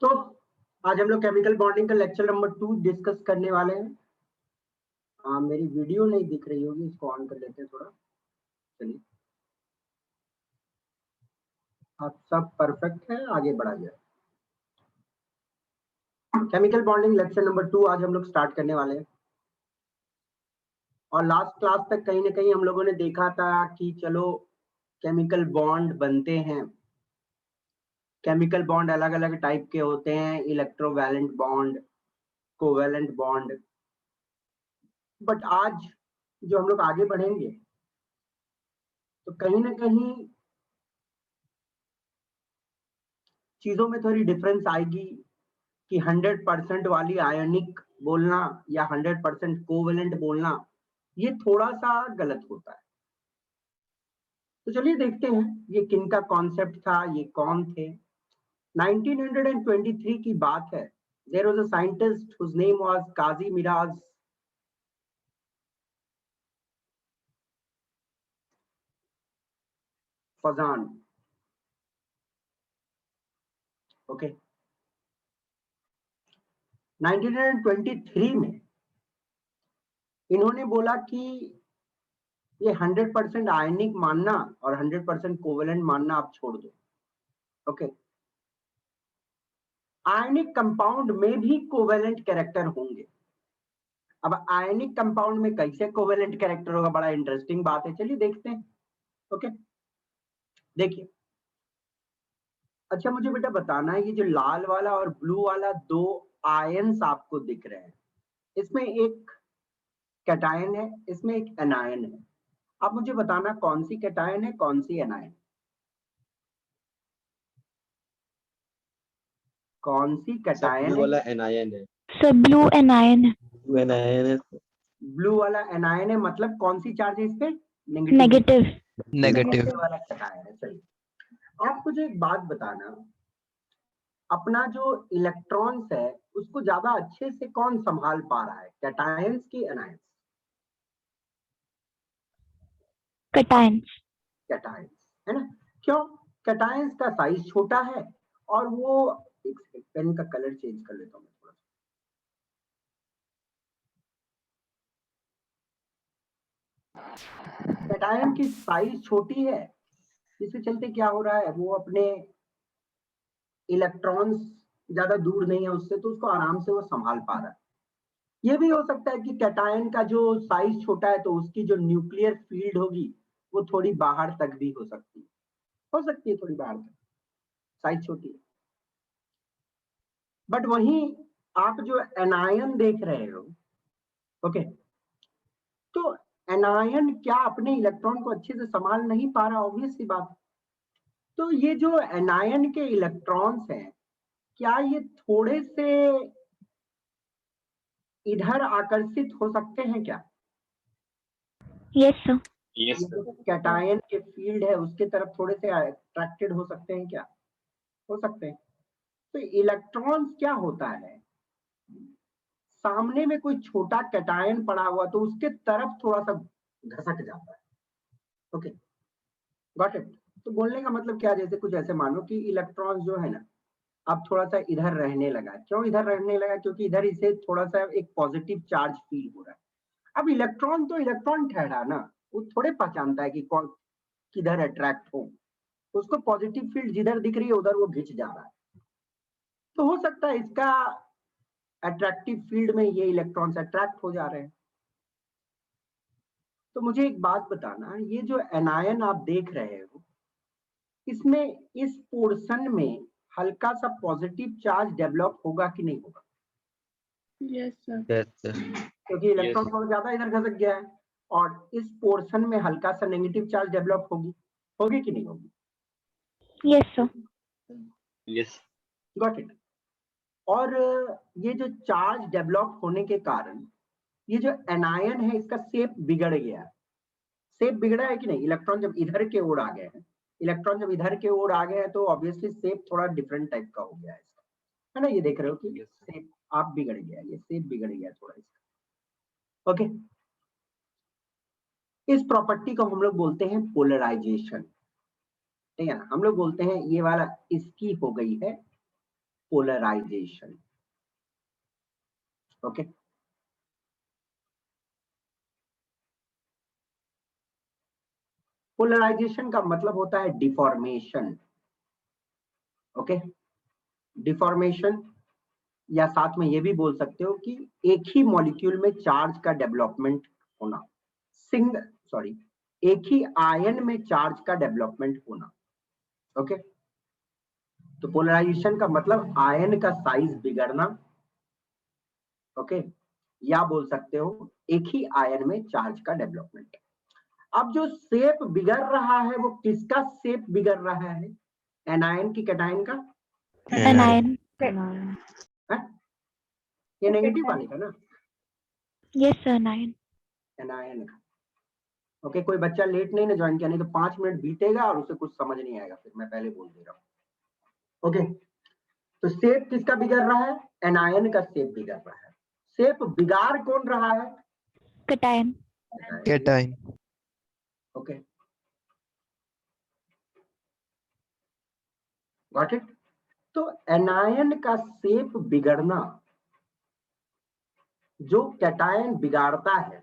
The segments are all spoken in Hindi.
तो आज हम लोग केमिकल बॉन्डिंग का लेक्चर नंबर 2 डिस्कस करने वाले हैं। मेरी वीडियो नहीं दिख रही होगी, इसको ऑन कर लेते हैं थोड़ा। चलिए, आप सब परफेक्ट है, आगे बढ़ा जाए। केमिकल बॉन्डिंग लेक्चर नंबर 2 आज हम लोग स्टार्ट करने वाले हैं। और लास्ट क्लास तक कहीं ना कहीं हम लोगों ने देखा था कि चलो केमिकल बॉन्ड बनते हैं। केमिकल बॉन्ड अलग अलग टाइप के होते हैं, electrovalent bond, covalent bond. But आज जो हम लोग आगे बढ़ेंगे तो कहीं ना कहीं चीजों में थोड़ी डिफरेंस आएगी कि 100% वाली आयनिक बोलना या 100% कोवेलेंट बोलना, ये थोड़ा सा गलत होता है। तो चलिए देखते हैं ये किनका कॉन्सेप्ट था, ये कौन थे। 1923 की बात है। There was a scientist whose name was Kazimierz Fajans. Okay, 1923 में इन्होंने बोला कि ये 100% आयनिक मानना और 100% कोवेलेंट मानना आप छोड़ दो। ओके, आयनिक कंपाउंड में भी कोवेलेंट कैरेक्टर होंगे। अब आयनिक कंपाउंड में कैसे कोवेलेंट कैरेक्टर होगा, बड़ा इंटरेस्टिंग बात है। चलिए देखते हैं। ओके, देखिए, अच्छा मुझे बेटा बताना है, ये जो लाल वाला और ब्लू वाला दो आयन्स आपको दिख रहे हैं, इसमें एक कैटायन है, इसमें एक एनायन है। आप मुझे बताना कौन सी कैटायन है, कौन सी एनायन, कौन सी कैटायन ब्लू है। वाला एनायन है। सब ब्लू एनायन है। ब्लू एनायन है। ब्लू वाला एनायन है, मतलब कौन सी चार्ज है इस पे, नेगेटिव। नेगेटिव। नेगेटिव वाला कैटायन है। चलिए, आप मुझे एक बात बताना, अपना जो इलेक्ट्रॉन्स है उसको ज्यादा अच्छे से कौन संभाल पा रहा है, कैटायंस की एनायंस? कैटायंस। कैटायंस, है ना। क्यों? कैटायंस का साइज छोटा है और वो, एक सेकंड, पेन का कलर चेंज कर लेता हूँ मैं थोड़ा सा। कैटायन की साइज छोटी है, इसके चलते क्या हो रहा है, वो अपने इलेक्ट्रॉन्स ज्यादा दूर नहीं है उससे, तो उसको आराम से वो संभाल पा रहा है। ये भी हो सकता है कि कैटायन का जो साइज छोटा है तो उसकी जो न्यूक्लियर फील्ड होगी वो थोड़ी बाहर तक भी हो सकती है थोड़ी बाहर तक, साइज छोटी है। बट वहीं आप जो एनायन देख रहे हो, ओके, तो एनायन क्या अपने इलेक्ट्रॉन को अच्छे से संभाल नहीं पा रहा? ऑब्वियस सी बात। तो ये जो एनायन के इलेक्ट्रॉन्स हैं, क्या ये थोड़े से इधर आकर्षित हो सकते हैं क्या? Yes sir. यस ये जो कैटायन के फील्ड है उसके तरफ थोड़े से अट्रैक्टेड हो सकते हैं क्या? हो सकते हैं। तो इलेक्ट्रॉन्स क्या होता है, सामने में कोई छोटा कैटायन पड़ा हुआ तो उसके तरफ थोड़ा सा घसक जाता है। Okay, got it. तो बोलने का मतलब क्या, जैसे कुछ ऐसे मानो कि इलेक्ट्रॉन जो है ना, अब थोड़ा सा इधर रहने लगा। क्यों इधर रहने लगा? क्योंकि इधर इसे थोड़ा सा एक पॉजिटिव चार्ज फील हो रहा है। अब इलेक्ट्रॉन तो इलेक्ट्रॉन ठहरा ना, वो थोड़े पहचानता है कि कौन किधर अट्रैक्ट हो। उसको पॉजिटिव फील्ड जिधर दिख रही है उधर वो खिंच जा रहा है। तो हो सकता है इसका अट्रैक्टिव फील्ड में ये इलेक्ट्रॉन्स अट्रैक्ट हो जा रहे हैं। तो मुझे एक बात बताना, ये जो एनायन आप देख रहे हो, इसमें इस पोर्शन में हल्का सा पॉजिटिव चार्ज डेवलप होगा कि नहीं होगा? Yes sir. क्योंकि इलेक्ट्रॉन थोड़ा ज्यादा इधर खसक गया है, और इस पोर्शन में हल्का सा नेगेटिव चार्ज डेवलप होगी कि नहीं होगी? Yes sir. Yes. Got it. और ये जो चार्ज डेवलप होने के कारण ये जो एनायन है इसका शेप बिगड़ गया है। शेप बिगड़ा है कि नहीं? इलेक्ट्रॉन जब इधर के ओर आ गए हैं, इलेक्ट्रॉन जब इधर के ओर आ गए हैं तो ऑब्वियसली शेप थोड़ा डिफरेंट टाइप का हो गया है इसका, है ना। ये देख रहे हो कि शेप आप बिगड़ गया, ये शेप बिगड़ गया थोड़ा इसका। ओके, इस प्रॉपर्टी को हम लोग बोलते हैं पोलराइजेशन, ठीक है ना। हम लोग बोलते हैं ये वाला इसकी हो गई है पोलराइजेशन। ओके, पोलराइजेशन का मतलब होता है डिफॉर्मेशन। ओके, डिफॉर्मेशन, या साथ में ये भी बोल सकते हो कि एक ही मॉलिक्यूल में चार्ज का डेवलपमेंट होना, एक ही आयन में चार्ज का डेवलपमेंट होना। ओके, तो पोलराइजेशन का मतलब आयन का साइज बिगड़ना। ओके, या बोल सकते हो एक ही आयन में चार्ज का डेवलपमेंट। अब जो शेप बिगड़ रहा है वो किसका शेप बिगड़ रहा है? एनायन की कैटायन का? Anion. है? ये नेगेटिव वाले का ना, Yes, sir. Anion. एनायन का। ओके, कोई बच्चा लेट नहीं ना ज्वाइन किया, नहीं तो 5 मिनट बीतेगा और उसे कुछ समझ नहीं आएगा, फिर मैं पहले बोल दे रहा हूँ। ओके, तो शेप किसका बिगड़ रहा है? एनायन का शेप बिगड़ रहा है। शेप बिगाड़ कौन रहा है? Cation. Cation. Okay, got it. तो एनायन का शेप बिगड़ना, जो कैटायन बिगाड़ता है,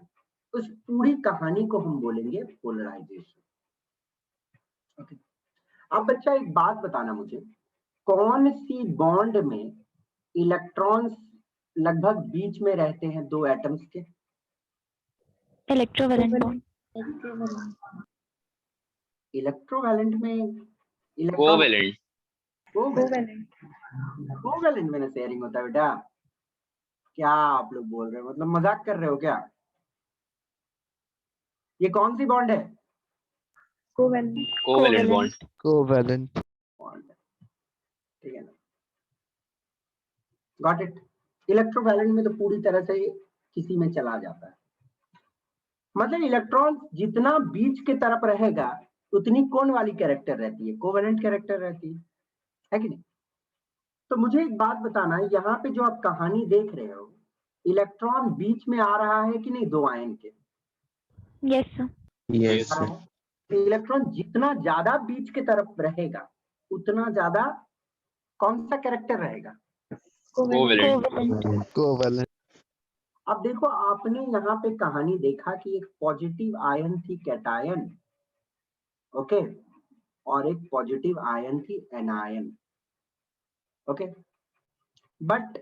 उस पूरी कहानी को हम बोलेंगे पोलराइजेशन। ओके, अब बच्चा एक बात बताना मुझे, कौन सी बॉन्ड में इलेक्ट्रॉन्स लगभग बीच में रहते हैं दो एटम्स के? Electrovalent bond. इलेक्ट्रोवैलेंट में इलेक्ट्रॉन कोवेलेंट। कोवैलेंट में ना शेयरिंग होता है बेटा। क्या आप लोग बोल रहे हो, मतलब मजाक कर रहे हो क्या? ये कौन सी बॉन्ड है? Covalent bond. Covalent. बॉन्ड, ठीक है ना, गॉट इट। इलेक्ट्रोवैलेंट में तो पूरी तरह से किसी में चला जाता है, मतलब इलेक्ट्रॉन जितना बीच के तरफ रहेगा उतनी कौन वाली कैरेक्टर रहती है? कोवैलेंट कैरेक्टर रहती है कि नहीं? तो मुझे एक बात बताना, यहाँ पे जो आप कहानी देख रहे हो, इलेक्ट्रॉन बीच में आ रहा है कि नहीं दो आयन के? Yes, sir. Yes, आ रहा sir. है। तो इलेक्ट्रॉन जितना ज्यादा बीच के तरफ रहेगा उतना ज्यादा कौन सा कैरेक्टर रहेगा? कोवेलेंट। Covalent. Covalent. अब देखो, आपने यहाँ पे कहानी देखा कि एक पॉजिटिव आयन थी कैटायन, ओके, और एक पॉजिटिव आयन थी एनायन। ओके, बट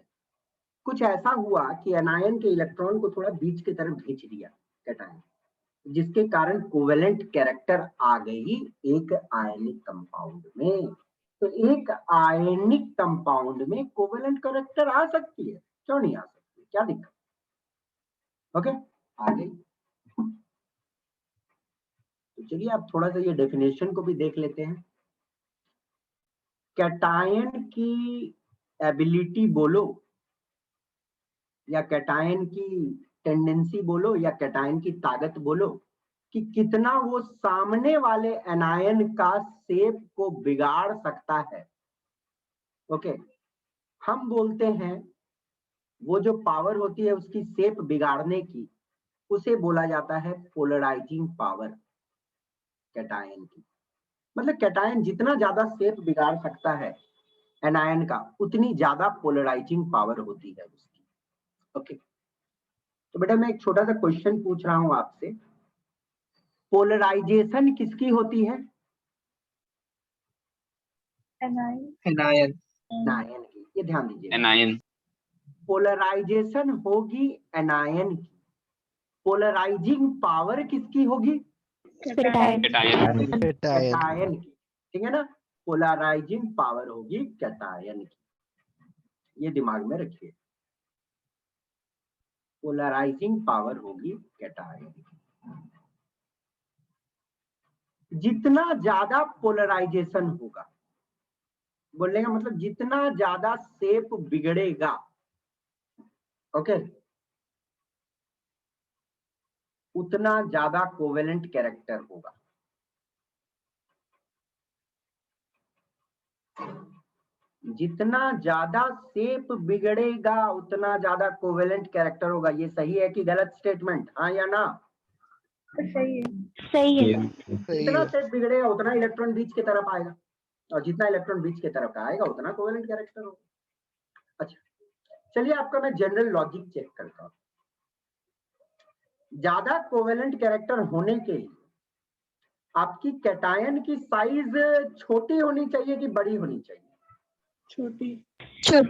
कुछ ऐसा हुआ कि एनायन के इलेक्ट्रॉन को थोड़ा बीच की तरफ खींच दिया कैटायन, जिसके कारण कोवेलेंट कैरेक्टर आ गई एक आयनिक कंपाउंड में। तो एक आयनिक कंपाउंड में कोवेलेंट कैरेक्टर आ सकती है, क्यों नहीं आ सकती? क्या दिक्कत? ओके, आ गई। तो चलिए आप थोड़ा सा ये डेफिनेशन को भी देख लेते हैं। कैटायन की एबिलिटी बोलो, या कैटायन की टेंडेंसी बोलो, या कैटायन की ताकत बोलो, कि कितना वो सामने वाले एनायन का शेप को बिगाड़ सकता है। ओके, हम बोलते हैं वो जो पावर होती है उसकी शेप बिगाड़ने की, उसे बोला जाता है पोलराइजिंग पावर कैटायन की। मतलब कैटायन जितना ज्यादा शेप बिगाड़ सकता है एनायन का, उतनी ज्यादा पोलराइजिंग पावर होती है उसकी। ओके, तो बेटा मैं एक छोटा सा क्वेश्चन पूछ रहा हूं आपसे, पोलराइजेशन किसकी होती है? Anion. एनायन की। ये ध्यान दीजिए, एनायन। पोलराइजेशन होगी एनायन की, पोलराइजिंग पावर किसकी होगी? Cation. कैटायन। Cation. कैटायन की, ठीक है ना, पोलराइजिंग पावर होगी कैटायन की, ये दिमाग में रखिए, पोलराइजिंग पावर होगी कैटायन की। जितना ज्यादा पोलराइजेशन होगा, बोलने का मतलब जितना ज्यादा शेप बिगड़ेगा, ओके, उतना ज्यादा कोवेलेंट कैरेक्टर होगा। जितना ज्यादा शेप बिगड़ेगा उतना ज्यादा कोवेलेंट कैरेक्टर होगा। ये सही है कि गलत स्टेटमेंट? हाँ या ना? सही है. जितना शेप बिगड़ेगा उतना इलेक्ट्रॉन बीच की तरफ आएगा, और जितना इलेक्ट्रॉन बीच की तरफ आएगा उतना कोवेलेंट कैरेक्टर होगा। अच्छा चलिए आपका मैं जनरल लॉजिक चेक करता हूँ। ज्यादा कोवेलेंट कैरेक्टर होने के लिए आपकी कैटायन की साइज छोटी होनी चाहिए कि बड़ी होनी चाहिए? छोटी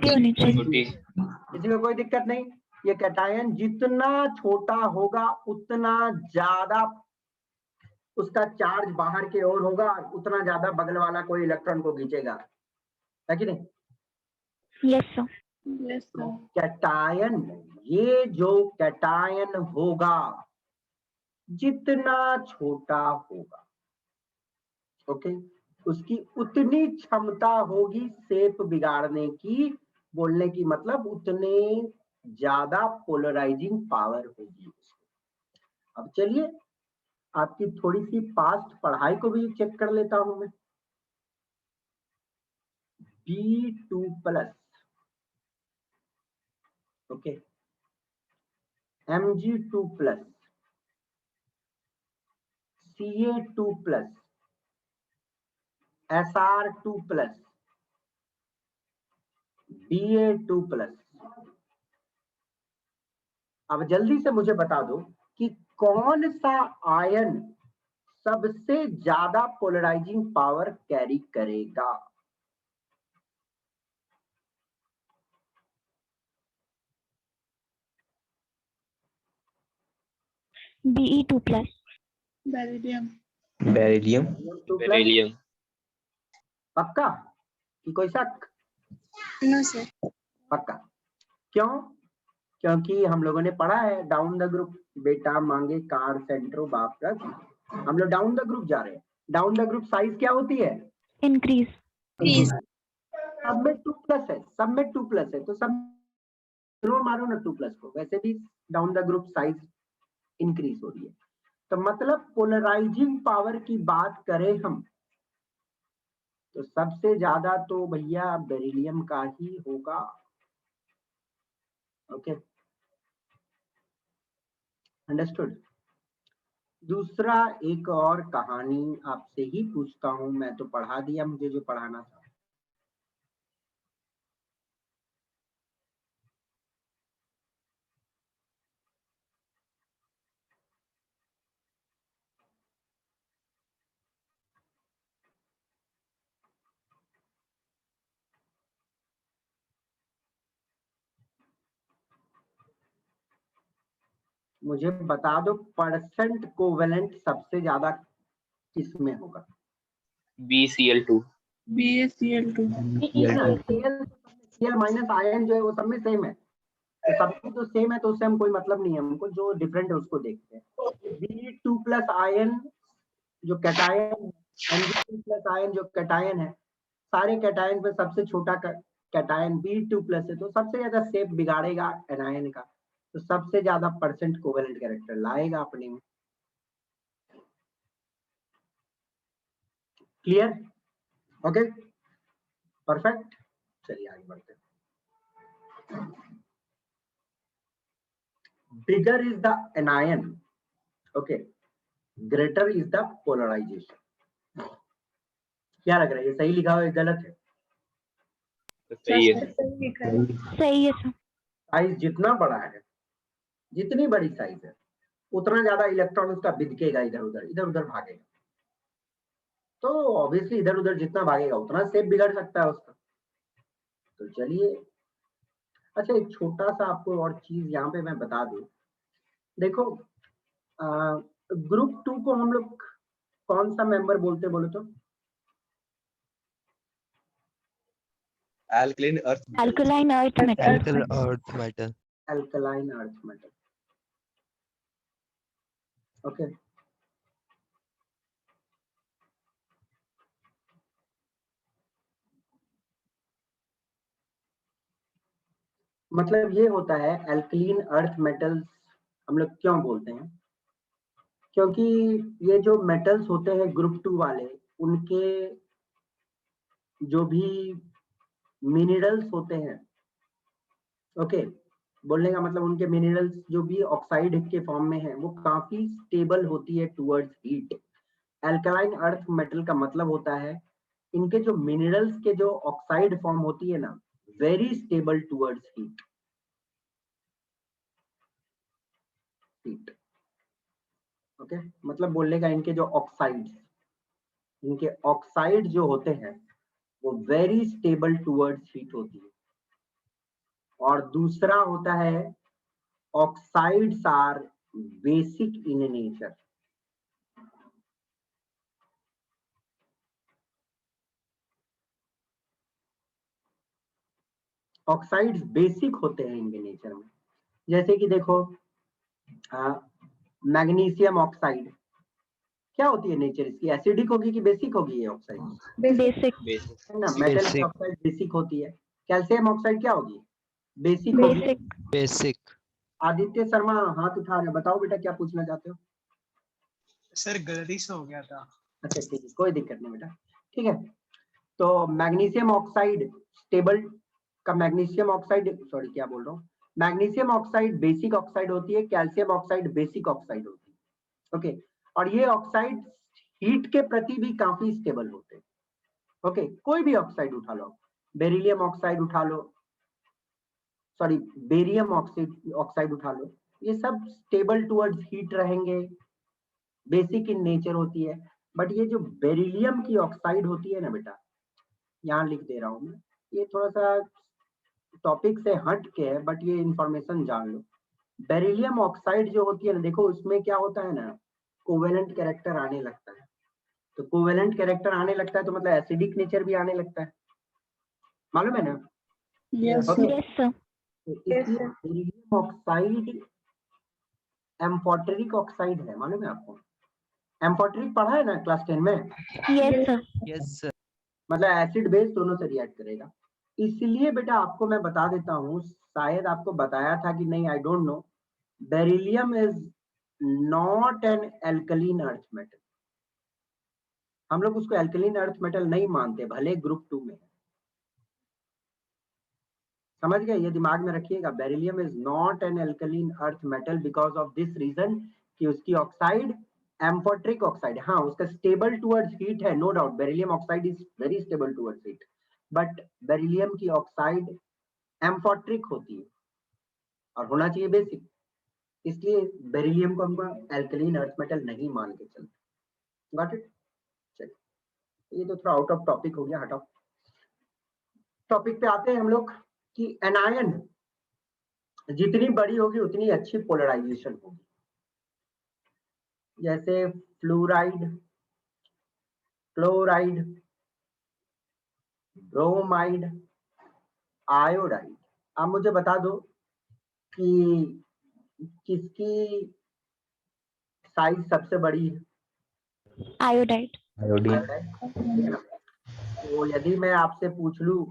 होनी चाहिए। छोटी। किसी को कोई दिक्कत नहीं। ये कैटायन जितना छोटा होगा उतना ज्यादा उसका चार्ज बाहर की ओर होगा, उतना ज्यादा बगल वाला कोई इलेक्ट्रॉन को खींचेगा, है कि नहीं? Yes sir. तो कैटायन, ये जो कैटायन होगा जितना छोटा होगा, ओके, उसकी उतनी क्षमता होगी शेप बिगाड़ने की, बोलने की मतलब उतने ज्यादा पोलराइजिंग पावर होगी उसको। अब चलिए आपकी थोड़ी सी पास्ट पढ़ाई को भी चेक कर लेता हूं मैं। B2+, okay, Mg2+, Ca2+, Sr2+, Ba2+। अब जल्दी से मुझे बता दो कि कौन सा आयन सबसे ज्यादा पोलराइजिंग पावर कैरी करेगा? Be2+। बेरिलियम। बेरिलियम। पक्का कि कोई शक? No sir. पक्का। क्यों? क्योंकि हम लोगों ने पढ़ा है डाउन द ग्रुप, बेटा मांगे कार सेंट्रो बाप रख। हम लोग डाउन द ग्रुप जा रहे हैं। डाउन द ग्रुप साइज क्या होती है? इंक्रीज। सब में 2+ है, सब में 2+ है, तो सब जरूर मारो ना 2+ को। वैसे भी down the group size increase हो रही है, तो मतलब पोलराइजिंग पावर की बात करें हम तो सबसे ज्यादा तो भैया बेरिलियम का ही होगा। Okay, understood. दूसरा एक और कहानी आपसे ही पूछता हूं, मैं तो पढ़ा दिया मुझे जो पढ़ाना था। मुझे बता दो परसेंट कोवेलेंट सबसे ज्यादा किसमें होगा? BCl2। Cl माइनस आयन जो है वो सब में सेम है, तो सब में तो सेम है, तो उससे हम कोई मतलब नहीं है, हमको जो डिफरेंट है उसको देखते हैं। B2+ आयन जो कैटायन, Mg2+ आयन जो कैटायन है, सारे कैटायन में सबसे छोटा कैटायन B2+ है, तो सबसे ज्यादा शेप बिगाड़ेगा एनायन का, तो सबसे ज्यादा परसेंट कोवेलेंट कैरेक्टर लाएगा अपने में। क्लियर? Okay, perfect. चलिए आगे बढ़ते हैं। Bigger is the anion, okay, greater is the polarization। क्या लग रहा है, ये सही लिखा हुआ है गलत है? सही है। सही है सर। साइज जितना बड़ा है, जितनी बड़ी साइज है, उतना ज्यादा इलेक्ट्रॉन उसका बिदकेगा, इधर उधर भागेगा, तो ऑब्वियसली इधर उधर जितना भागेगा उतना शेप बिगड़ सकता है उसका। तो चलिए, अच्छा एक छोटा सा आपको और चीज यहाँ पे मैं बता दूं। देखो ग्रुप 2 को हम लोग कौन सा मेंबर बोलते बोलो तो? Alkaline earth metal। Alkaline earth metal. Alkaline earth metal, okay. मतलब ये होता है अल्कलीन अर्थ मेटल्स हम लोग क्यों बोलते हैं? क्योंकि ये जो मेटल्स होते हैं ग्रुप 2 वाले, उनके जो भी मिनरल्स होते हैं, ओके, बोलने का मतलब उनके मिनरल्स जो भी ऑक्साइड के फॉर्म में है वो काफी स्टेबल होती है towards heat. Alkaline earth metal का मतलब होता है इनके जो मिनरल्स के जो ऑक्साइड फॉर्म होती है ना, very stable towards heat. Okay, मतलब बोलने का इनके जो ऑक्साइड्स, इनके ऑक्साइड जो होते हैं वो वेरी स्टेबल टुवर्ड्स हीट होती है। और दूसरा होता है oxides are basic in nature. Oxides basic होते हैं इनके नेचर में। जैसे कि देखो मैग्नीशियम ऑक्साइड क्या होती है नेचर इसकी, एसिडिक होगी कि बेसिक होगी ये ऑक्साइड? बेसिक। है ना, मेटल की ऑक्साइड बेसिक होती है। कैल्शियम ऑक्साइड क्या होगी? बेसिक होगी। बेसिक। आदित्य शर्मा हाथ उठा रहे, बताओ बेटा क्या पूछना चाहते हो? सर गलती से हो गया था। अच्छा ठीक है, कोई दिक्कत नहीं बेटा, ठीक है। तो मैग्नीशियम ऑक्साइड स्टेबल का, मैग्नीशियम ऑक्साइड, सॉरी क्या बोल रहा हूँ, मैग्नीशियम ऑक्साइड बेसिक ऑक्साइड होती है, कैल्शियम ऑक्साइड बेसिक ऑक्साइड होती है। ओके, और ये ऑक्साइड हीट के प्रति भी काफी स्टेबल होते हैं। ओके, कोई भी ऑक्साइड उठा लो, बेरिलियम ऑक्साइड उठा लो, सॉरी बेरियम ऑक्साइड उठा लो, ये सब स्टेबल टुवर्ड्स हीट रहेंगे, बेसिक इन नेचर होती है। बट ये जो बेरिलियम की ऑक्साइड होती है ना बेटा, यहाँ लिख दे रहा हूं मैं, ये थोड़ा सा टॉपिक से हट के है, बट ये इंफॉर्मेशन जान लो। बेरिलियम ऑक्साइड जो होती है ना, देखो उसमें क्या होता है ना, कोवेलेंट कैरेक्टर आने लगता है। तो कोवेलेंट कैरेक्टर आने लगता है तो मतलब एसिडिक नेचर भी आने लगता है, मालूम है ना? Yes sir. तो इसलिए बेरिलियम ऑक्साइड एम्फोटेरिक ऑक्साइड है, मालूम है आपको? एम्फोटेरिक पढ़ा है ना क्लास 10 में? Yes sir. Yes sir. मतलब एसिड बेस दोनों से रिएक्ट करेगा। इसलिए बेटा आपको मैं बता देता हूँ, शायद आपको बताया था कि नहीं, I don't know, beryllium is not an alkaline earth metal. हम लोग उसको एल्कलीन अर्थ मेटल नहीं मानते, भले ग्रुप 2 में है। समझ गए? ये दिमाग में रखिएगा, beryllium is not an alkaline earth metal because of this reason कि उसकी ऑक्साइड एम्फोटेरिक ऑक्साइड, हाँ उसका स्टेबल टुवर्ड्स हीट है, no doubt, beryllium oxide is very stable towards heat, but beryllium की ऑक्साइड एम्फोटेरिक होती है और होना चाहिए बेसिक। इसलिए बेरिलियम को हमको एल्कलीन अर्थ मेटल नहीं मान के चलते। Got it? चलिए, ये तो थोड़ा आउट ऑफ टॉपिक हो गया, हटाओ। टॉपिक पे आते हैं हम लोग कि एनायन जितनी बड़ी होगी उतनी अच्छी पोलराइजेशन होगी। जैसे फ्लोराइड, क्लोराइड, ब्रोमाइड, आयोडाइड। आप मुझे बता दो कि किसकी साइज सबसे बड़ी है? आयोडाइड। आयोडाइड। तो यदि मैं आपसे पूछ लूं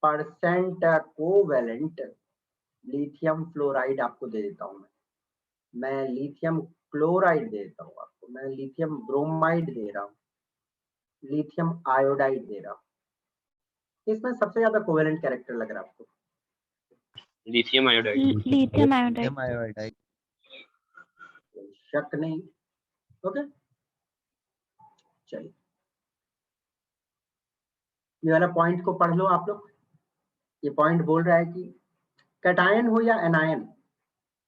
परसेंट कोवेलेंट लिथियम फ्लोराइड, आपको दे देता हूं मैं लिथियम क्लोराइड दे देता हूं आपको, मैं लिथियम ब्रोमाइड दे रहा हूं, लिथियम आयोडाइड दे रहा हूं, इसमें सबसे ज्यादा कोवेलेंट कैरेक्टर लग रहा है आपको? Lithium iodide. Lithium iodide. Iodide. शक नहीं। ओके, चलिए ये वाला पॉइंट को पढ़ लो आप लोग। ये पॉइंट बोल रहा है कि कैटायन हो या एनायन,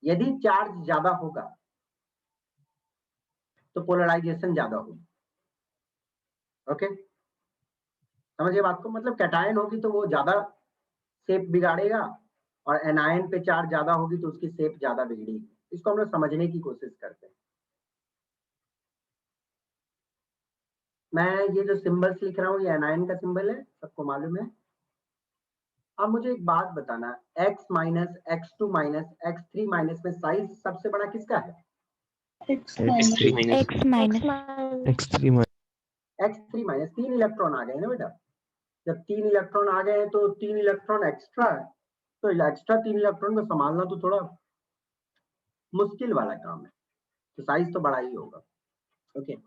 यदि चार्ज ज्यादा होगा तो पोलराइजेशन ज्यादा होगी। ओके, समझिए बात को, मतलब कैटायन होगी तो वो ज्यादा शेप बिगाड़ेगा और एनायन पे चार्ज ज्यादा होगी तो उसकी शेप ज्यादा बिगड़ेगी। इसको हम लोग समझने की कोशिश करते हैं। मैं ये जो सिंबल्स लिख रहा हूँ ये एनायन का सिंबल है, सबको मालूम है। अब मुझे एक बात बताना, x minus x2 minus x3 minus में साइज सबसे बड़ा किसका है? X3 minus. X minus. x3 minus. x3 minus, 3 electron आ गए ना बेटा। जब 3 इलेक्ट्रॉन आ गए तो 3 इलेक्ट्रॉन एक्स्ट्रा है, तो एक्स्ट्रा 3 इलेक्ट्रॉन को संभालना तो थोड़ा मुश्किल वाला काम है, तो साइज तो बड़ा ही होगा। ओके,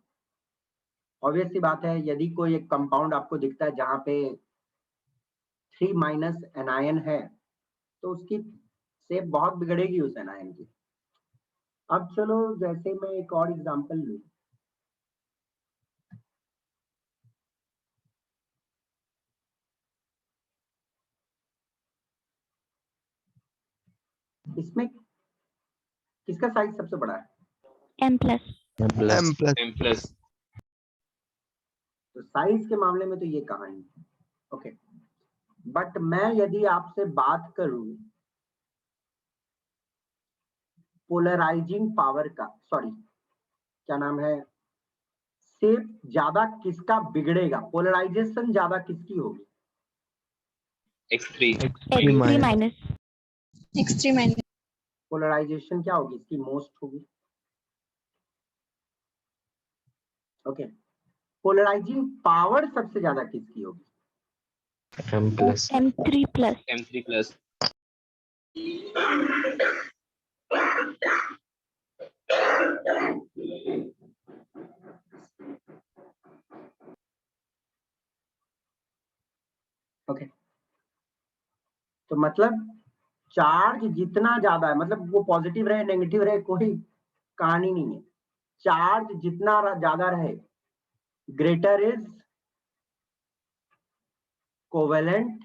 ऑब्वियस सी बात है, यदि कोई एक कंपाउंड आपको दिखता है जहां पे 3 माइनस एनायन है तो उसकी शेप बहुत बिगड़ेगी उस एनायन की। अब चलो जैसे मैं एक और एग्जांपल लूं, इसमें किसका साइज सबसे बड़ा है? M plus. M plus. M plus. तो साइज के मामले में तो ये कहानी है। ओके, बट मैं यदि आपसे बात करूं पोलराइजिंग पावर का, सॉरी क्या नाम है, शेप ज्यादा किसका बिगड़ेगा, पोलराइजेशन ज्यादा किसकी होगी? X3. X3 minus. X3 minus. Polarisation क्या होगी इसकी? मोस्ट होगी। ओके, पोलराइजिंग पावर सबसे ज्यादा किसकी होगी? M plus. M3 plus. M3 plus. Okay, तो मतलब चार्ज जितना ज्यादा है, मतलब वो पॉजिटिव रहे नेगेटिव रहे कोई कहानी नहीं है, चार्ज जितना ज्यादा रहे ग्रेटर इज कोवेलेंट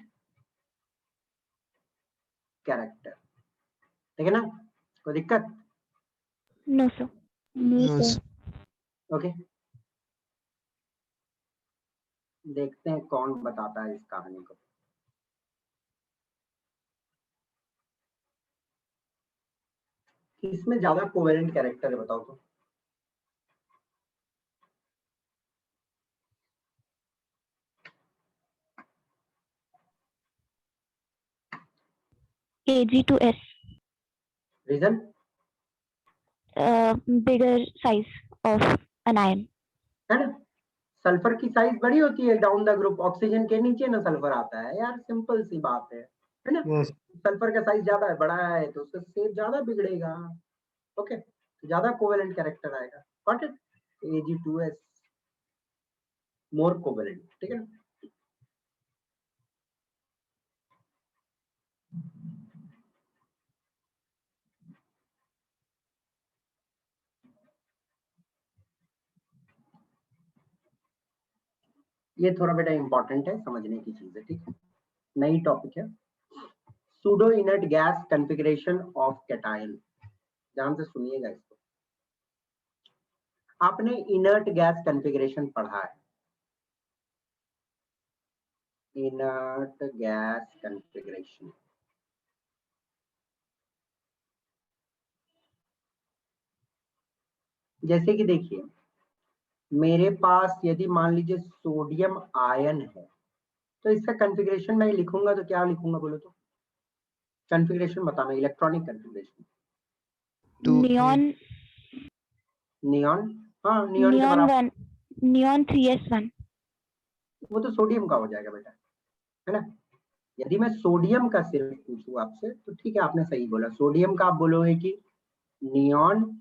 कैरेक्टर। ठीक है ना, कोई दिक्कत? No sir. No, sir. Okay, देखते हैं कौन बताता है इस कहानी को। इसमें ज्यादा कोवेलेंट कैरेक्टर है, बताओ तो। Ag2S. Reason? Bigger size of an ion. है ना, सल्फर की साइज बड़ी होती है डाउन द ग्रुप, ऑक्सीजन के नीचे ना सल्फर आता है यार, सिंपल सी बात है ना। Yes. सल्फर का साइज ज्यादा है, बड़ा है, तो उसका शेप ज्यादा बिगड़ेगा। ओके, तो ज्यादा कोवेलेंट कैरेक्टर आएगा। Got it? Ag2S more covalent. ठीक है ना, ये थोड़ा बेटा इंपॉर्टेंट है, समझने की चीज है। ठीक है, नई टॉपिक है, pseudo inert gas configuration of cation. ध्यान से सुनिएगा इसको। आपने इनर्ट गैस कॉन्फ़िगरेशन पढ़ा है, इनर्ट गैस कॉन्फ़िगरेशन। जैसे कि देखिए, मेरे पास यदि मान लीजिए सोडियम आयन है, तो इसका कॉन्फ़िगरेशन मैं लिखूंगा तो क्या लिखूंगा बोलो तो? कॉन्फ़िगरेशन बताना, इलेक्ट्रॉनिक कॉन्फ़िगरेशन। Neon. नियॉन, हाँ नियॉन के Neon बराबर। 1. Neon 3s1. वो तो सोडियम का हो जाएगा बेटा, है ना। यदि मैं सोडियम का सिर्फ पूछूं आपसे तो ठीक है, आपने सही बोला, सोडियम का आप बोलोगे कि neon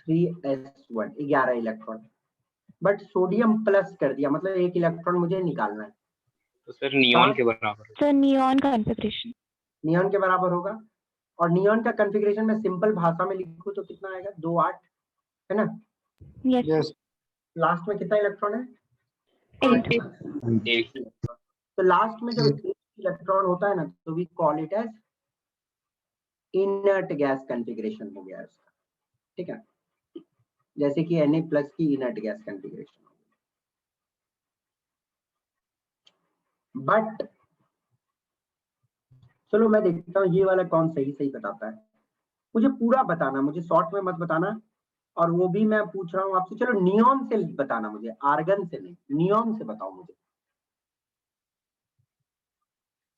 3s1, 11 electron, but sodium plus कर दिया, मतलब एक इलेक्ट्रॉन मुझे निकालना है, तो सर नियॉन के बराबर। So neon configuration. नियॉन के बराबर होगा। और नियॉन का कॉन्फ़िगरेशन में सिंपल भाषा में लिखूं तो कितना आएगा? 2 8, है ना। Yes. Yes. लास्ट में कितना इलेक्ट्रॉन है? 8. एक तो लास्ट में जब इलेक्ट्रॉन होता है ना, तो we call it as inert gas configuration हो गया इसका। ठीक है, जैसे कि Na+ की इनर्ट गैस कॉन्फ़िगरेशन। बट चलो मैं देखता हूँ ये वाला कौन सही सही बताता है। मुझे पूरा बताना, मुझे शॉर्ट में मत बताना, और वो भी मैं पूछ रहा हूँ आपसे, चलो नियॉन से बताना मुझे, आर्गन से नहीं, नियॉन से बताओ मुझे।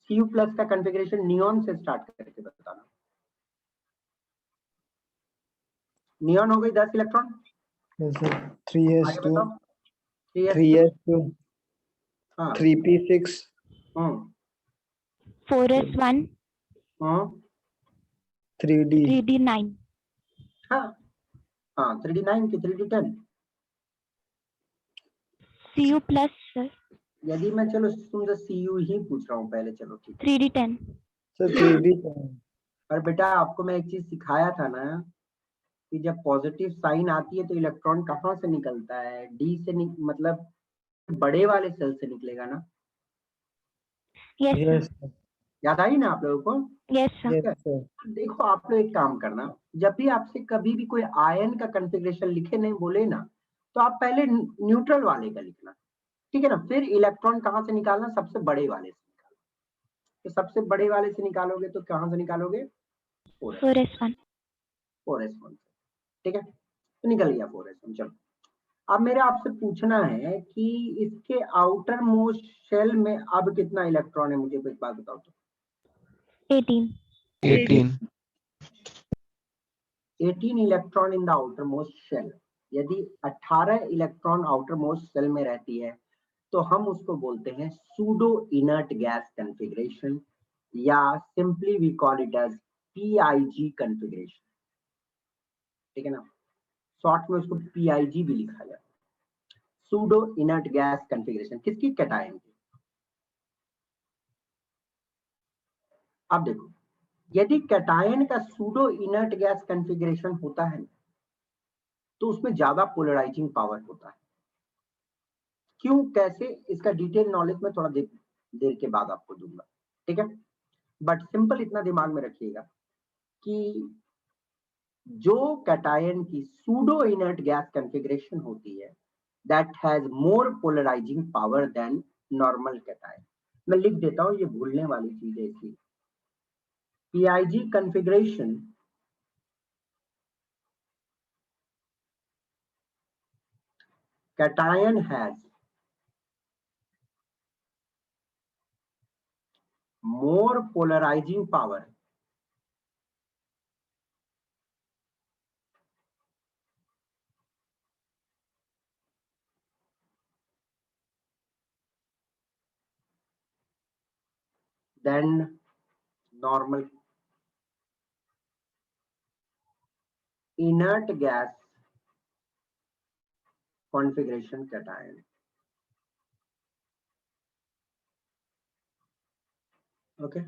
Cu+ का कॉन्फ़िगरेशन नियॉन से स्टार्ट करके बताना। नियॉन हो गई 10 इलेक्ट्रॉन। Yes, sir. आगे 3s2, बताओ। 3s2, हाँ 3p6, 4s1. 3d. 3d9. हाँ हाँ 3d9 की 3d10। Cu plus sir. यदि मैं चलो तुमसे Cu ही पूछ रहा हूँ पहले, चलो ठीक है। 3d10. Sir, 3d. पर बेटा आपको मैं एक चीज सिखाया था ना, कि जब पॉजिटिव साइन आती है तो इलेक्ट्रॉन कहाँ से निकलता है? डी से मतलब बड़े वाले सेल से निकलेगा ना। Yes sir. Yes, sir. याद आई ना आप लोगों को? Yes, sir. Yes, sir. देखो आप लोग एक काम करना, जब भी आपसे कभी भी कोई आयन का कॉन्फ़िगरेशन लिखे नहीं बोले ना, तो आप पहले न्यूट्रल वाले का लिखना, ठीक है ना? फिर इलेक्ट्रॉन कहाँ से निकालना? सबसे बड़े वाले से निकालना। तो सबसे बड़े वाले से निकालोगे तो कहाँ से निकालोगे? 4s1. 4s1 से, ठीक है? तो निकल गया 4s1। चलो अब मेरा आपसे पूछना है कि इसके आउटर मोस्ट शेल में अब कितना इलेक्ट्रॉन है, मुझे एक बात बताओ तो। 18. 18. 18 electron in the outermost shell. यदि 18 इलेक्ट्रॉन आउटर मोस्ट शेल में रहती है तो हम उसको बोलते हैं सूडो इनर्ट गैस कॉन्फ़िगरेशन, या simply we call it as PIG configuration, ठीक है ना? शॉर्ट में उसको PIG भी लिखा जाता है, सूडो इनर्ट गैस कॉन्फ़िगरेशन। किसकी? कैटायन की। अब देखो, यदि कैटायन का सूडो इनर्ट गैस कॉन्फ़िगरेशन होता है तो उसमें ज्यादा पोलराइजिंग पावर होता है। क्यों, कैसे, इसका डिटेल नॉलेज में थोड़ा देर के बाद आपको दूंगा, ठीक है? बट सिंपल इतना दिमाग में रखिएगा कि जो कैटायन की सूडो इनर्ट गैस कॉन्फ़िगरेशन होती है, that has more polarising power than normal cation. मैं लिख देता हूं, ये भूलने वाली चीज है इसलिए। PIG configuration cation has more polarizing power than normal inert gas configuration cation। Okay,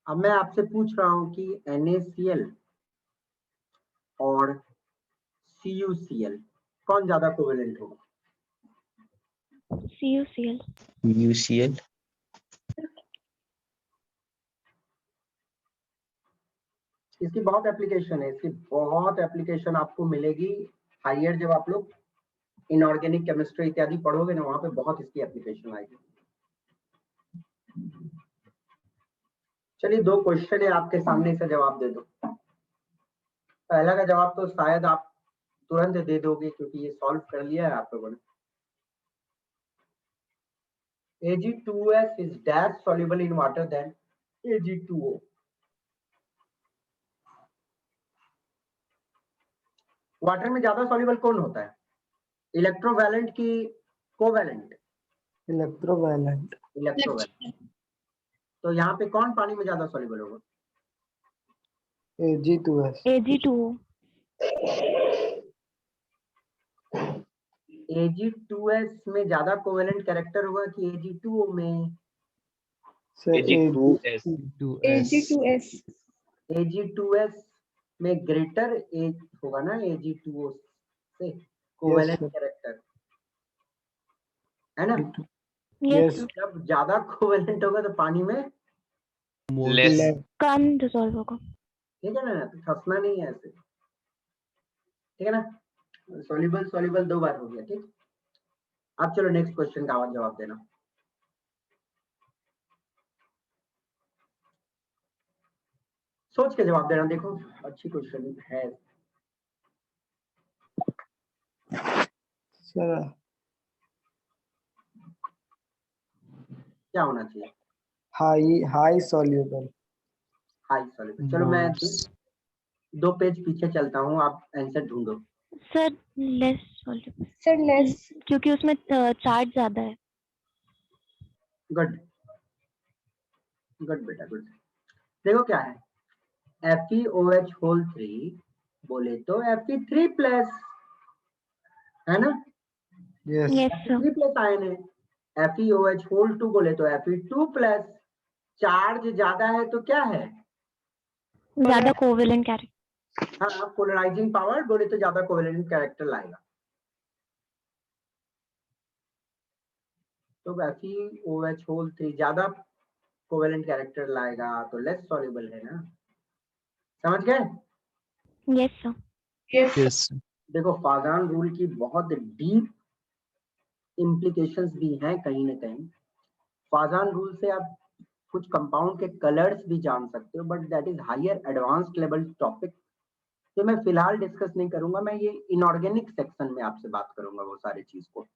अब मैं आपसे पूछ रहा हूं कि NaCl और CuCl कौन ज्यादा कोवेलेंट होगा? CuCl. UCL. इसकी बहुत एप्लीकेशन है, इसकी बहुत एप्लीकेशन आपको मिलेगी हायर जब आप लोग इनऑर्गेनिक केमिस्ट्री इत्यादि पढ़ोगे ना, वहां पे बहुत इसकी एप्लीकेशन आएगी। चलिए 2 क्वेश्चन है आपके सामने, से जवाब दे दो। पहला का जवाब तो शायद आप तुरंत दे दोगे क्योंकि ये सॉल्व कर लिया है आप लोगों ने। Ag2S is dash soluble in water than Ag2O। Water में ज्यादा सॉल्युबल कौन होता है? इलेक्ट्रोवैलेंट की कोवैलेंट? Electrovalent. इलेक्ट्रोवैलेंट। तो यहाँ पे कौन पानी में ज्यादा सॉल्युबल होगा? Ag2S. Ag2O. Ag2S में ज्यादा कोवैलेंट कैरेक्टर होगा कि Ag2O में? Sir, Ag2S. Ag2S. Ag2S में ग्रेटर एज होगा ना Ag2O से, Yes, कोवैलेंट sir. कैरेक्टर, है ना? Yes, Yes. sir. जब ज्यादा कोवैलेंट होगा तो पानी में, Less. Less. कम डिसॉल्व होगा. ठीक है ना? तो फंसना नहीं है ऐसे, ठीक है ना? सॉल्युबल सॉल्युबल 2 बार हो गया, ठीक? अब चलो नेक्स्ट क्वेश्चन का जवाब देना। सोच के जवाब देना, देखो अच्छी क्वेश्चन है। Sir, क्या होना चाहिए? high soluble. High soluble. चलो मैं 2 पेज पीछे चलता हूँ, आप आंसर ढूंढो। Sir less soluble, Sir, less. क्योंकि उसमें चार्ज ज्यादा है. गुड गुड बेटा, गुड। देखो क्या है, FeOH होल 3 बोले तो Fe3 प्लस, है ना? Yes. Yes, sir. Fe3 plus ion है। FeOH होल 2 बोले तो Fe2 प्लस। चार्ज ज्यादा है तो क्या है? ज्यादा कोवेलेंट कैरेक्टर. हाँ, पोलराइजिंग पावर बोले तो ज्यादा कोवेलेंट कैरेक्टर लाएगा। तो FeOH होल 3 ज्यादा कोवेलेंट कैरेक्टर लाएगा तो लेस सॉल्युबल है ना, समझ गए? Yes, sir. Yes. Yes. देखो फाजान रूल की बहुत डीप इम्प्लीकेशंस भी हैं कहीं ना कहीं। फाजान रूल से आप कुछ कंपाउंड के कलर्स भी जान सकते हो, but that is higher advanced level topic, तो मैं फिलहाल डिस्कस नहीं करूंगा। मैं ये इनऑर्गेनिक सेक्शन में आपसे बात करूंगा वो सारी चीज को।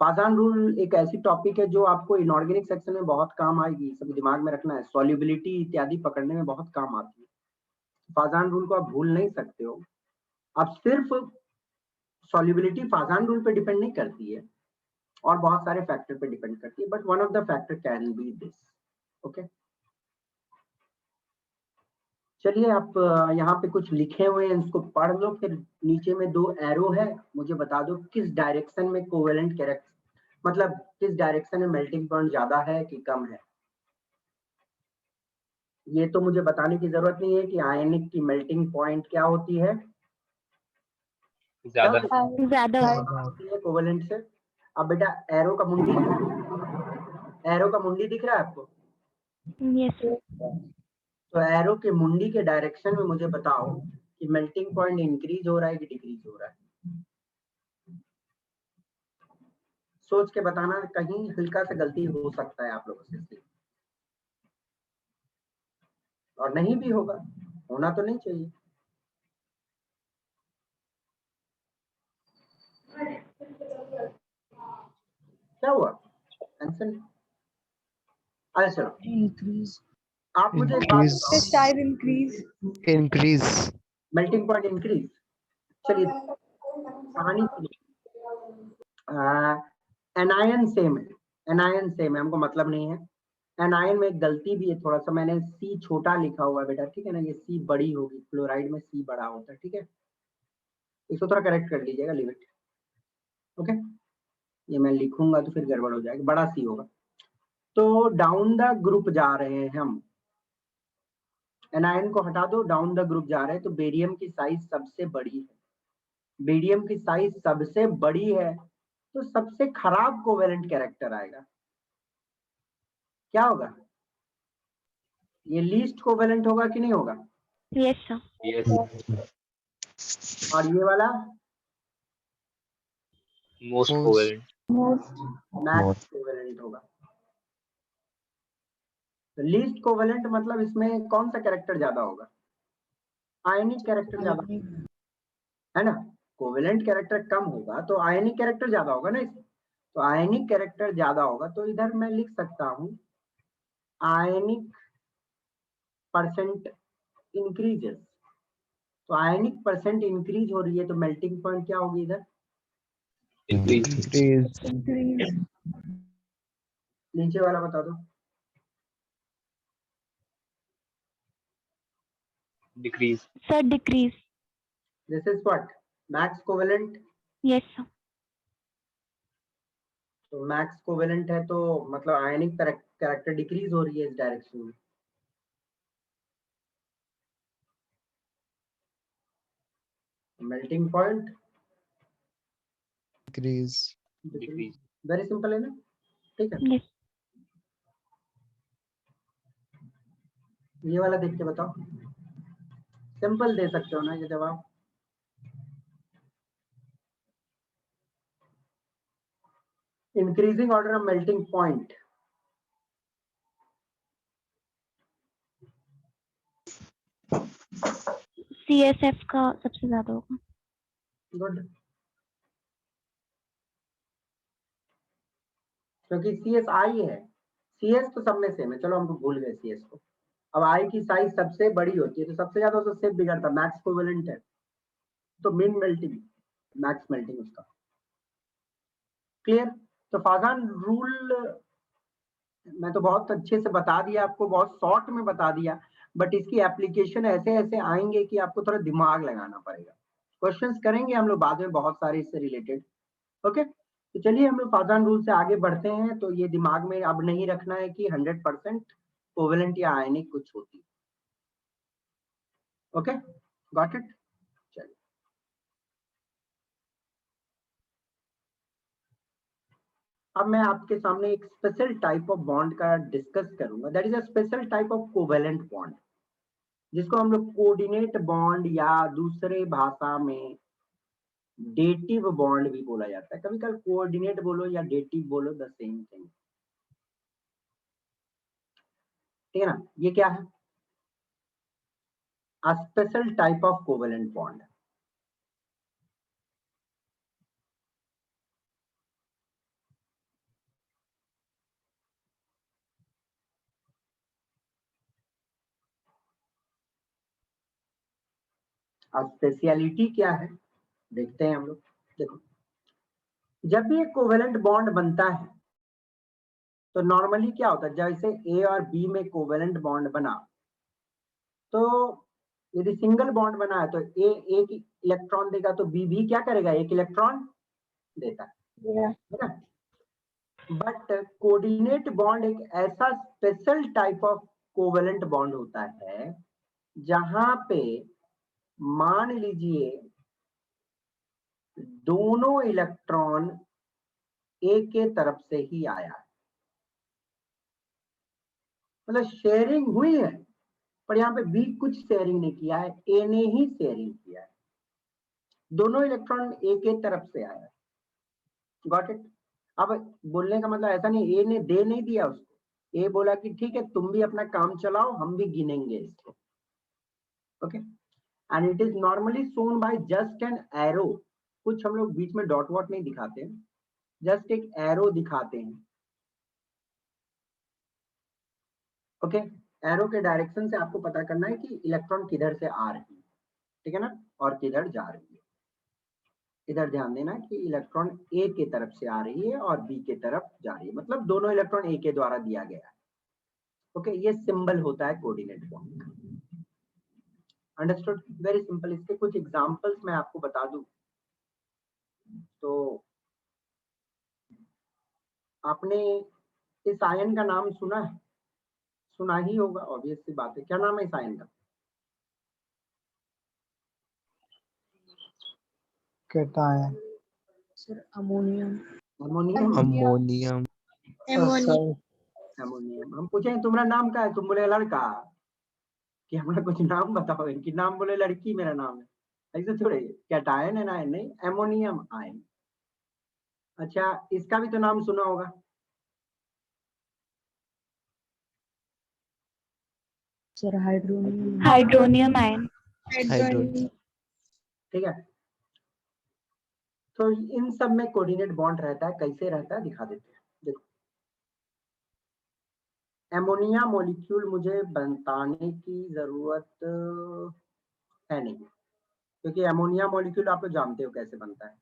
फाजान रूल एक ऐसी टॉपिक है जो आपको इनऑर्गेनिक सेक्शन में बहुत काम आएगी, सब दिमाग में रखना है। सॉल्युबिलिटी इत्यादि पकड़ने में बहुत काम आती है। फाजान रूल को आप भूल नहीं सकते हो। अब सिर्फ सॉल्युबिलिटी फाजान रूल पे डिपेंड नहीं करती है, और बहुत सारे फैक्टर पे डिपेंड करती है, but one of the factor can be this. Okay, चलिए आप यहाँ पे कुछ लिखे हुए हैं, इसको पढ़ लो। फिर नीचे में 2 एरो है, मुझे बता दो किस डायरेक्शन में कोवेलेंट कैरेक्टर, मतलब किस डायरेक्शन में मेल्टिंग पॉइंट ज्यादा है कि कम है। ये तो मुझे बताने की जरूरत नहीं है कि आयनिक की मेल्टिंग पॉइंट क्या होती है, ज्यादा। ज़्यादा होती है कोवेलेंट से। अब बेटा एरो का मुंडी, एरो का मुंडी दिख रहा है आपको? Yes, sir. तो एरो के मुंडी के डायरेक्शन में मुझे बताओ कि मेल्टिंग पॉइंट इंक्रीज हो रहा है कि डिक्रीज हो रहा है। सोच के बताना, कहीं हल्का सा गलती हो सकता है आप लोगों से, और नहीं भी होगा, होना तो नहीं चाहिए। क्या हुआ? आंसर नहीं। अरे चलो, Increase. आप मुझे एक बात Increase. The बताओ, size increase. Increase. Melting point increase. चलिए कहानी सुनिए। एनायन सेम है, एनायन सेम है, हमको मतलब नहीं है। एनायन में एक गलती भी है थोड़ा सा, मैंने सी छोटा लिखा हुआ है बेटा, ठीक है ना, ये सी बड़ी होगी, क्लोराइड में सी बड़ा होता है, ठीक है, इसको थोड़ा करेक्ट कर लीजिएगा, लिमिट। ओके, ये मैं लिखूंगा तो फिर गड़बड़ हो जाएगी, बड़ा सी होगा। तो डाउन द ग्रुप जा रहे हैं हम, एनायन को हटा दो, डाउन द ग्रुप जा रहे हैं, तो बेरियम की साइज सबसे बड़ी है, बेरियम की साइज सबसे बड़ी है, तो सबसे खराब कोवेलेंट कैरेक्टर आएगा। क्या होगा? ये लीस्ट कोवेलेंट होगा कि नहीं होगा? Yes, sir. यस, और ये वाला most Most. Covalent. Most. Max covalent होगा। तो लीस्ट कोवेलेंट मतलब इसमें कौन सा कैरेक्टर ज्यादा होगा? आयनिक कैरेक्टर ज्यादा, है ना। कोवेलेंट कैरेक्टर कम होगा तो आयनिक कैरेक्टर ज्यादा होगा ना इसमें, तो आयनिक कैरेक्टर ज्यादा होगा, तो इधर मैं लिख सकता हूं आयनिक परसेंट इंक्रीजेस। तो आयनिक परसेंट इंक्रीज हो रही है, तो मेल्टिंग पॉइंट क्या होगी इधर? इंक्रीज। Increase. Increase. नीचे वाला बता दो। Decrease. Sir, decrease. This is what? Max covalent. Yes, sir. तो मैक्स कोवेलेंट है तो मतलब आयनिक कैरेक्टर डिक्रीज हो रही है इस डायरेक्शन में। Melting point Increase. Decrease. Very simple है ना, ठीक है। Yes. ये वाला देख के बताओ, सिंपल दे सकते हो ना ये जवाब। Increasing order of melting point, CSF का सबसे ज़्यादा होगा। गुड, क्योंकि CS आई है, CS तो सब में सेम है, चलो हम भूल गए CS को। अब आई की साइज सबसे बड़ी होती है, तो सबसे ज्यादा उसका शेप बिगड़ता, मैक्स कोवेलेंट है, तो मिन मेल्टिंग, मैक्स मेल्टिंग उसका। क्लियर? तो फाजान रूल मैं तो बहुत अच्छे से बता दिया आपको, बहुत शॉर्ट में बता दिया, बट इसकी एप्लीकेशन ऐसे ऐसे आएंगे कि आपको थोड़ा दिमाग लगाना पड़ेगा। क्वेश्चंस करेंगे हम लोग बाद में बहुत सारे इससे रिलेटेड। ओके, तो चलिए हम लोग फाजान रूल से आगे बढ़ते हैं। तो ये दिमाग में अब नहीं रखना है कि 100% कोवेलेंट या आयनिक कुछ होती है। Okay, got it? चलिए अब मैं आपके सामने एक स्पेशल टाइप ऑफ बॉन्ड का डिस्कस करूंगा, that is a special type of covalent bond, जिसको हम लोग कोऑर्डिनेट बॉन्ड या दूसरे भाषा में डेटिव बॉन्ड भी बोला जाता है। कभी कभी कोऑर्डिनेट बोलो या डेटिव बोलो, द सेम थिंग, ठीक है ना। ये क्या है? A special type of covalent bond. अब स्पेशलिटी क्या है देखते हैं हम लोग। देखो, जब भी एक कोवेलेंट बॉन्ड बनता है तो नॉर्मली क्या होता है, जैसे ए और बी में कोवेलेंट बॉन्ड बना, तो यदि सिंगल बॉन्ड बना है तो ए एक इलेक्ट्रॉन देगा तो बी भी क्या करेगा, एक इलेक्ट्रॉन देता है ना। बट कोऑर्डिनेट बॉन्ड एक ऐसा special type of covalent bond होता है जहां पे मान लीजिए दोनों इलेक्ट्रॉन ए के तरफ से ही आया है, मतलब शेयरिंग हुई है, पर यहाँ पे बी कुछ शेयरिंग नहीं किया है, ए ने ही शेयरिंग किया है। दोनों इलेक्ट्रॉन ए के तरफ से आया है। Got it? अब बोलने का मतलब ऐसा नहीं ए ने दे नहीं दिया उसको, ए बोला कि ठीक है तुम भी अपना काम चलाओ, हम भी गिनेंगे इसको। Okay, and it is normally shown by just an arrow. कुछ हम लोग बीच में डॉट वॉट नहीं दिखाते हैं, जस्ट एक एरो दिखाते हैं। ओके, एरो के डायरेक्शन से आपको पता करना है कि इलेक्ट्रॉन किधर से आ रही है, ठीक है ना, और किधर जा रही है। इधर ध्यान देना कि इलेक्ट्रॉन ए के तरफ से आ रही है और बी के तरफ जा रही है, मतलब दोनों इलेक्ट्रॉन ए के द्वारा दिया गया है। ओके, ये सिंबल होता है कोऑर्डिनेट बॉन्ड का। अंडरस्टूड? Very simple. इसके कुछ एग्जांपल्स मैं आपको बता दूं तो आपने इस आयन का नाम सुना है, सुना ही होगा, ऑब्वियस सी बात है। क्या नाम है इस आयन का? Cation. Sir ammonium. Ammonium. Ammonium. Ammonium. हम पूछे तुम्हारा नाम क्या है, तुम बोले लड़का, कि हमारा कुछ नाम बताओ। इनकी नाम बोले लड़की मेरा नाम है, ऐसे थोड़े। कैटायन है ना, नहीं, एमोनियम आयन। अच्छा, इसका भी तो नाम सुना होगा। Sir hydronium. Hydronium ion. Hydrogen. ठीक है, तो इन सब में कोऑर्डिनेट बॉन्ड रहता है। कैसे रहता है दिखा देते हैं। देखो, एमोनिया मॉलिक्यूल मुझे बताने की जरूरत है नहीं, क्योंकि एमोनिया मॉलिक्यूल आप लोग जानते हो कैसे बनता है।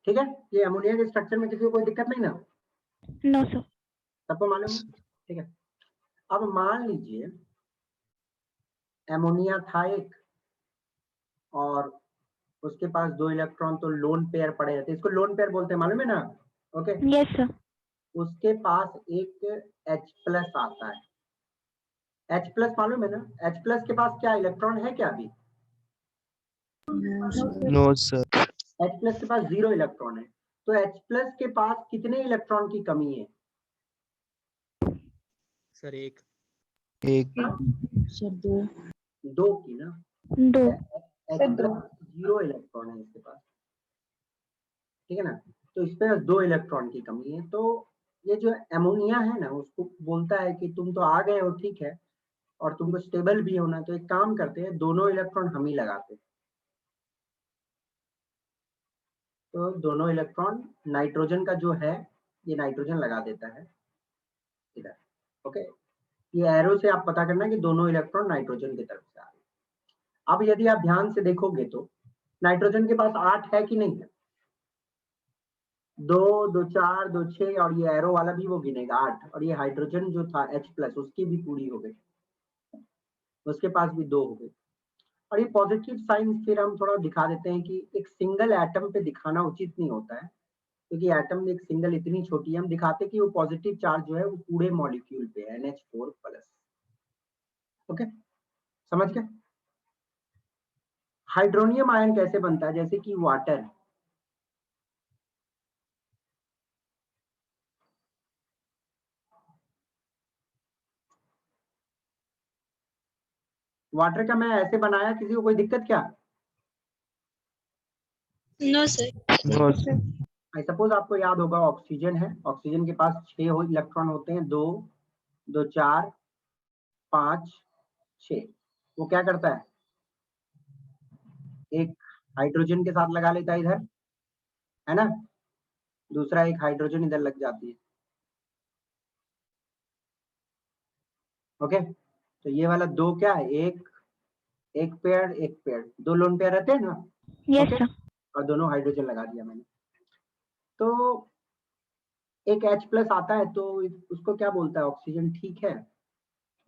ठीक है, ये अमोनिया के स्ट्रक्चर में किसी को कोई दिक्कत नहीं ना, नो सर। सबको मालूम है? ठीक है, अब मान लीजिए एमोनिया था एक, और उसके पास 2 इलेक्ट्रॉन तो लोन पेयर पड़े रहते, इसको लोन पेयर बोलते हैं, मालूम है ना? Okay, yes sir. उसके पास एक H+ आता है। H+ मालूम है ना? H+ के पास क्या इलेक्ट्रॉन है क्या अभी? No sir. H+ के पास 0 इलेक्ट्रॉन है। तो H+ के पास कितने इलेक्ट्रॉन की कमी है? सर एक। सर दो। 2 की ना। 2। H+ 0 इलेक्ट्रॉन है इसके पास, ठीक है ना, तो इस पे 2 इलेक्ट्रॉन की कमी है। तो ये जो एमोनिया है ना, उसको बोलता है कि तुम तो आ गए हो, ठीक है, और तुमको स्टेबल भी होना, तो एक काम करते हैं, दोनों इलेक्ट्रॉन हम ही लगाते हैं। तो दोनों इलेक्ट्रॉन नाइट्रोजन का जो है, ये नाइट्रोजन लगा देता है इधर। ओके, ये एरो से आप पता करना कि दोनों इलेक्ट्रॉन नाइट्रोजन की तरफ से आ रहे हैं। अब यदि आप ध्यान से देखोगे तो नाइट्रोजन के पास 8 है कि नहीं है? 2 2 4 2 6, और ये एरो वाला भी वो गिनेगा 8, और ये हाइड्रोजन जो था H+ उसकी भी पूरी हो गई, उसके पास भी 2 हो गई। और ये पॉजिटिव साइन फिर हम थोड़ा दिखा देते हैं कि एक सिंगल एटम पे दिखाना उचित नहीं होता है, क्योंकि एटम एक सिंगल इतनी छोटी है, हम दिखाते कि वो पॉजिटिव चार्ज जो है वो पूरे मॉलिक्यूल पे है, NH4+। ओके, समझ गए? हाइड्रोनियम आयन कैसे बनता है? जैसे कि वाटर, वाटर का मैं ऐसे बनाया, किसी को कोई दिक्कत क्या? No, sir. No, sir. I suppose आपको याद होगा ऑक्सीजन है, ऑक्सीजन के पास 6 इलेक्ट्रॉन होते हैं, 2 2 4 5 6। वो क्या करता है, एक हाइड्रोजन के साथ लगा लेता है इधर, है ना, दूसरा एक हाइड्रोजन इधर लग जाती है। ओके, तो ये वाला 2 क्या है, एक पेयर एक पेयर, 2 लोन पेयर रहते हैं ना। Yes, okay, sir. और दोनों हाइड्रोजन लगा दिया मैंने, तो एक H+ आता है, तो उसको क्या बोलता है, ऑक्सीजन। ठीक है,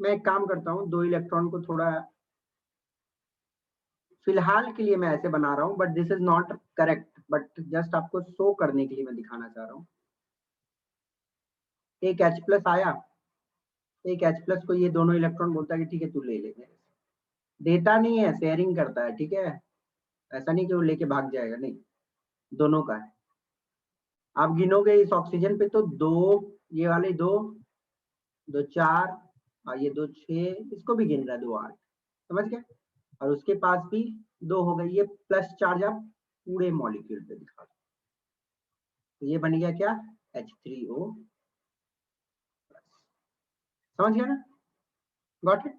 मैं एक काम करता हूँ, 2 इलेक्ट्रॉन को थोड़ा फिलहाल के लिए मैं ऐसे बना रहा हूँ, but this is not correct, but just आपको शो करने के लिए मैं दिखाना चाह रहा हूँ। एक H+ आया, एक H+ को ये दोनों इलेक्ट्रॉन बोलता है कि ठीक है तू ले ले, देता नहीं है, शेयरिंग करता है। ठीक है, ऐसा नहीं कि वो लेके भाग जाएगा, नहीं, दोनों का है। आप गिनोगे इस ऑक्सीजन पे तो 2, ये वाले 2 2 4 और ये 2 6, इसको भी गिन रहा है 2 8, समझ गए? और उसके पास भी 2 हो गई, ये प्लस चार्ज आप पूरे मॉलिक्यूल पे दिखा दो, तो ये बन गया क्या, H3O। समझ गया ना? Got it?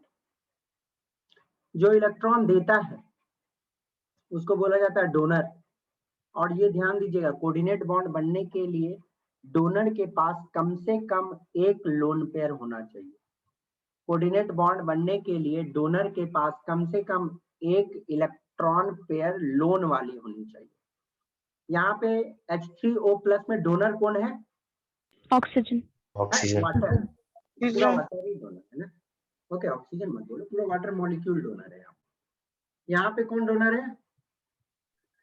जो इलेक्ट्रॉन देता है उसको बोला जाता है डोनर। और ये ध्यान दीजिएगा, कोऑर्डिनेट बॉन्ड बनने के लिए डोनर के पास कम से कम एक लोन पेयर होना चाहिए। कोऑर्डिनेट बॉन्ड बनने के लिए डोनर के पास कम से कम एक इलेक्ट्रॉन पेयर लोन वाली होनी चाहिए। यहाँ पे H3O+ में डोनर कौन है? Oxygen. वाटर, पूरा Yeah. वाटर ही डोनर है ना। ओके, ऑक्सीजन मत बोलो, पूरा वाटर मॉलिक्यूल डोनर है। यहाँ पे कौन डोनर है?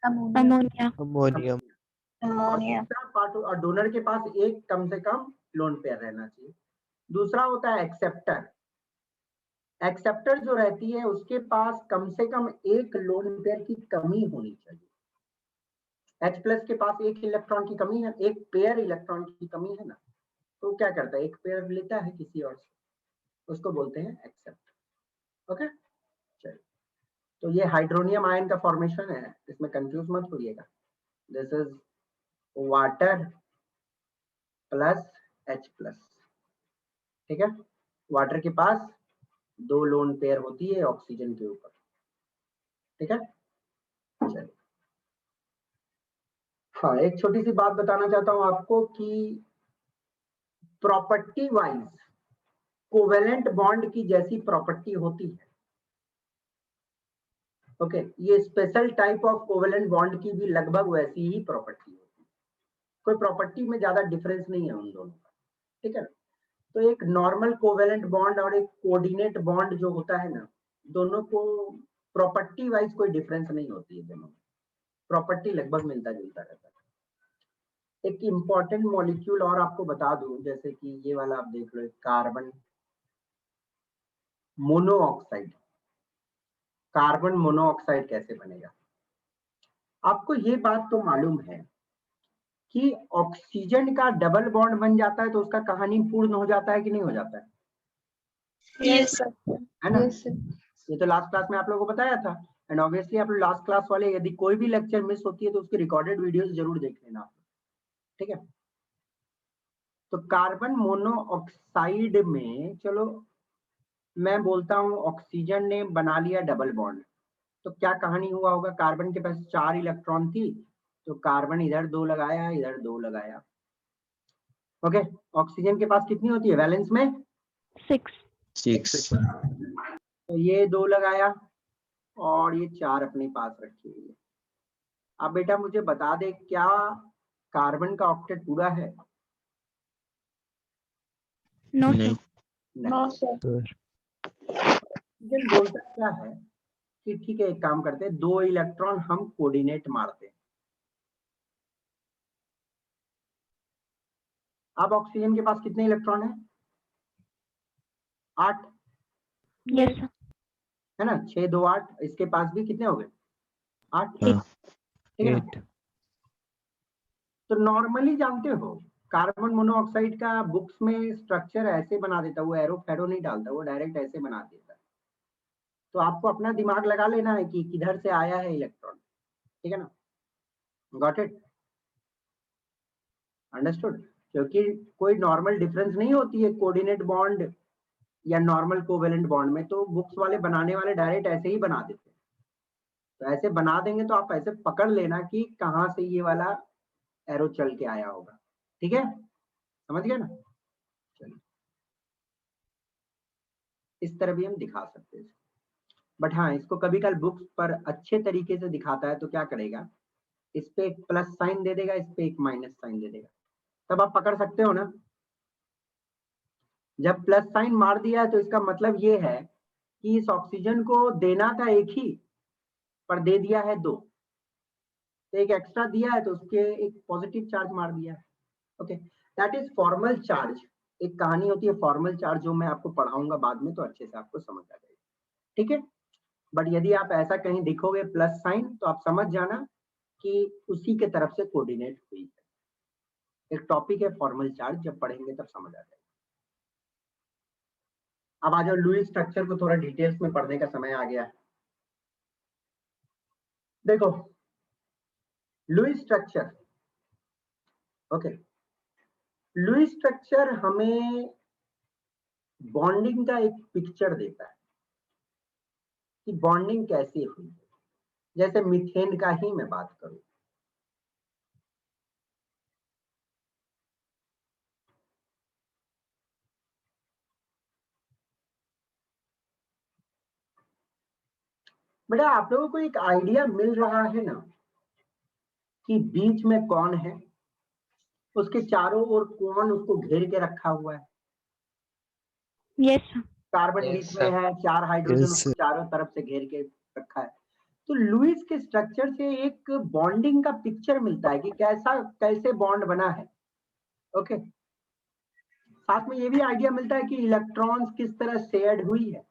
Ammonia. Ammonium. और दूसरा पार्ट, और डोनर के पास एक कम से कम लोन पेयर रहना चाहिए। दूसरा होता है एक्सेप्टर। एक्सेप्टर जो रहती है उसके पास कम से कम एक लोन पेयर की कमी होनी चाहिए। H+ के पास एक इलेक्ट्रॉन की कमी है, एक पेयर इलेक्ट्रॉन की कमी है ना, तो क्या करता है, एक पेयर लेता है किसी और से, उसको बोलते हैं एक्सेप्टर। ओके, चलिए, तो ये हाइड्रोनियम आयन का फॉर्मेशन है, इसमें कंफ्यूज मत होइएगा। This is water plus H+। ठीक है, वाटर के पास 2 लोन पेयर होती है ऑक्सीजन के ऊपर। ठीक है, चलिए, हाँ, एक छोटी सी बात बताना चाहता हूं आपको कि प्रॉपर्टी वाइज कोवेलेंट बॉन्ड की जैसी प्रॉपर्टी होती है। ओके, ये special type of covalent bond की भी लगभग वैसी ही प्रॉपर्टी होती है, कोई प्रॉपर्टी में ज्यादा डिफरेंस नहीं है उन दोनों का। ठीक है ना? तो एक नॉर्मल कोवेलेंट बॉन्ड और एक कोऑर्डिनेट बॉन्ड जो होता है ना, दोनों को प्रॉपर्टी वाइज कोई डिफरेंस नहीं होती है, दोनों प्रॉपर्टी लगभग मिलता जुलता रहता है। एक इंपॉर्टेंट मॉलिक्यूल और आपको बता दूं, जैसे कि ये वाला आप देख लो, कार्बन मोनोऑक्साइड। कार्बन मोनोऑक्साइड कैसे बनेगा? आपको ये बात तो मालूम है कि ऑक्सीजन का डबल बॉन्ड बन जाता है तो उसका कहानी पूर्ण हो जाता है कि नहीं हो जाता है? Yes, sir. है ना? Yes, sir. ये तो लास्ट क्लास में आप लोगों को बताया था। एंड ऑब्वियसली आप लोग लास्ट क्लास वाले, यदि कोई भी लेक्चर मिस होती है तो उसकी रिकॉर्डेड वीडियोस जरूर देख लेना। ठीक है, तो कार्बन मोनोऑक्साइड में, चलो मैं बोलता हूं ऑक्सीजन ने बना लिया डबल बॉन्ड, तो क्या कहानी हुआ होगा? कार्बन के पास 4 इलेक्ट्रॉन थी, तो कार्बन इधर 2 लगाया, इधर 2 लगाया। ओके, ऑक्सीजन के पास कितनी होती है वैलेंस में? 6. 6. तो ये 2 लगाया और ये 4 अपने पास रखी हुई है। अब बेटा मुझे बता दे, क्या कार्बन का ऑक्टेट पूरा है? No, नहीं. sir. No, sir. Sir. Oxygen बोलता क्या है कि ठीक है, एक काम करते हैं, 2 इलेक्ट्रॉन हम कोऑर्डिनेट मारते हैं। अब ऑक्सीजन के पास कितने इलेक्ट्रॉन है? 8। Yes, sir. है ना, 6 2 8, इसके पास भी कितने हो गए 8, हाँ, ठीक है ना। 8 तो नॉर्मली जानते हो कार्बन मोनोऑक्साइड का बुक्स में स्ट्रक्चर ऐसे बना देता, वो एरो फेरो नहीं डालता, वो डायरेक्ट ऐसे बना देता। तो आपको अपना दिमाग लगा लेना है कि किधर से आया है इलेक्ट्रॉन, ठीक है ना। Got it, understood. क्योंकि कोई नॉर्मल डिफरेंस नहीं होती है कोऑर्डिनेट बॉन्ड या नॉर्मल कोवेलेंट बॉन्ड में, तो बुक्स वाले बनाने वाले डायरेक्ट ऐसे ही बना देते हैं। तो ऐसे बना देंगे तो आप ऐसे पकड़ लेना कि कहाँ से ये वाला एरो चल के आया होगा, ठीक है, समझ गए ना। चलिए, इस तरह भी हम दिखा सकते हैं, बट हाँ इसको कभी कल बुक्स पर अच्छे तरीके से दिखाता है तो क्या करेगा, इस पे एक प्लस साइन दे देगा, इस पे एक माइनस साइन दे देगा, तब आप पकड़ सकते हो ना। जब प्लस साइन मार दिया है तो इसका मतलब ये है कि इस ऑक्सीजन को देना था एक ही, पर दे दिया है 2, तो एक एक्स्ट्रा दिया है तो उसके एक पॉजिटिव चार्ज मार दिया है। Okay, that is formal charge. एक कहानी होती है फॉर्मल चार्ज, जो मैं आपको पढ़ाऊंगा बाद में, तो अच्छे से आपको समझ आ जाएगा, ठीक है। बट यदि आप ऐसा कहीं दिखोगे प्लस साइन, तो आप समझ जाना कि उसी के तरफ से कोऑर्डिनेट हुई है। एक टॉपिक है फॉर्मल चार्ज, जब पढ़ेंगे तब समझ आ जाएगा। अब आ जाओ, लुईस स्ट्रक्चर को थोड़ा डिटेल्स में पढ़ने का समय आ गया है। देखो Lewis structure, okay, Lewis structure हमें बॉन्डिंग का एक पिक्चर देता है कि बॉन्डिंग कैसे हुई। जैसे मीथेन का ही मैं बात करूं, बेटा आप लोगों को एक आइडिया मिल रहा है ना कि बीच में कौन है, उसके चारों ओर कौन उसको घेर के रखा हुआ है। Yes, sir. कार्बन Yes, बीच में sir. है, 4 हाइड्रोजन Yes, उसको sir. चारों तरफ से घेर के रखा है। तो लुईस के स्ट्रक्चर से एक बॉन्डिंग का पिक्चर मिलता है कि कैसे बॉन्ड बना है। ओके, साथ में ये भी आइडिया मिलता है कि इलेक्ट्रॉन्स किस तरह शेयर्ड हुई है,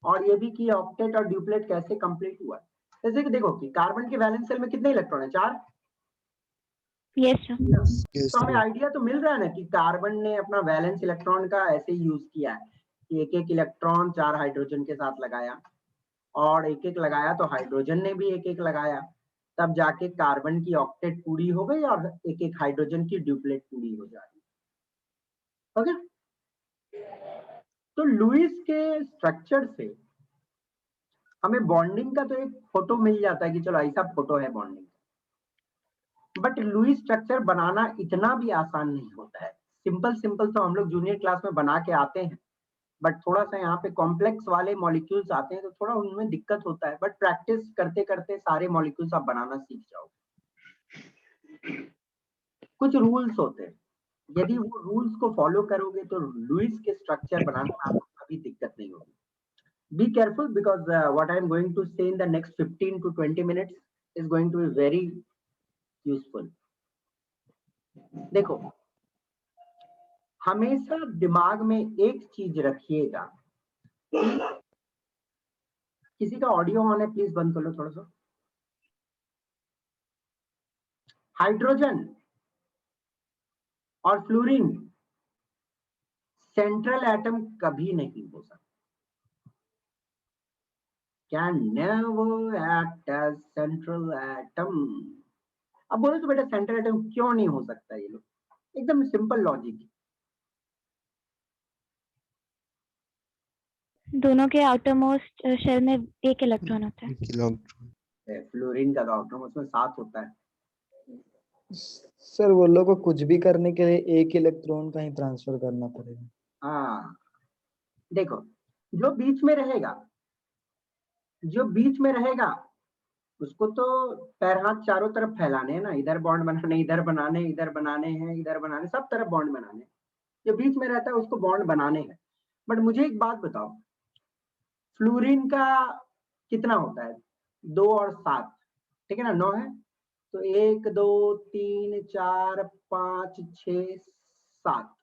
और ये भी कि ऑक्टेट और ड्यूप्लेट कैसे कंप्लीट हुआ है। जैसे कि देखो कि कार्बन के वैलेंस शेल में कितने इलेक्ट्रॉन है, 4। Yes, sir. Yes, तो हमें sir. आइडिया तो मिल रहा है ना कि कार्बन ने अपना वैलेंस इलेक्ट्रॉन का ऐसे यूज किया है कि एक एक इलेक्ट्रॉन 4 हाइड्रोजन के साथ लगाया, और एक एक लगाया तो हाइड्रोजन ने भी एक एक लगाया, तब जाके कार्बन की ऑक्टेट पूरी हो गई और एक एक हाइड्रोजन की ड्यूप्लेट पूरी हो जा रही। ओके, तो लुईस के स्ट्रक्चर से हमें बॉन्डिंग का तो एक फोटो मिल जाता है कि चलो ऐसा फोटो है बॉन्डिंग। बट लुईस स्ट्रक्चर बनाना इतना भी आसान नहीं होता है। सिंपल सिंपल तो हम लोग जूनियर क्लास में बना के आते हैं, बट थोड़ा सा यहाँ पे कॉम्प्लेक्स वाले मॉलिक्यूल्स आते हैं तो थोड़ा उनमें दिक्कत होता है। बट प्रैक्टिस करते करते सारे मॉलिक्यूल्स आप बनाना सीख जाओगे। कुछ रूल्स होते हैं, यदि वो रूल्स को फॉलो करोगे तो लुईस के स्ट्रक्चर बनाने में आपको कभी दिक्कत नहीं होगी। Be careful because what I am going to say in the next 15 to 20 minutes is going to be very useful. देखो, हमेशा दिमाग में एक चीज रखिएगा, किसी का ऑडियो ऑन है प्लीज बंद कर लो थोड़ा सा। हाइड्रोजन और फ्लोरीन सेंट्रल एटम कभी नहीं हो सकता, can never act as central atom. अब बोले तो बेटा सेंट्रल एटम क्यों नहीं हो सकता, ये लोग एकदम सिंपल लॉजिक। दोनों के आउटर मोस्ट शेल में एक इलेक्ट्रॉन होता है। Kilogram. फ्लोरीन का आउटर उसमें 7 होता है। सर वो लोग को कुछ भी करने के लिए एक इलेक्ट्रॉन का ही ट्रांसफर करना पड़ेगा। हाँ देखो, जो बीच में रहेगा, जो बीच में रहेगा उसको तो पैर हाथ चारों तरफ फैलाने हैं ना, इधर बॉन्ड बनाने, इधर बनाने, इधर बनाने हैं, इधर बनाने, सब तरफ बॉन्ड बनाने। जो बीच में रहता है उसको बॉन्ड बनाने हैं। बट मुझे एक बात बताओ, फ्लोरीन का कितना होता है, 2 और 7, ठीक है ना, 9 है, तो 1 2 3 4 5 6 7,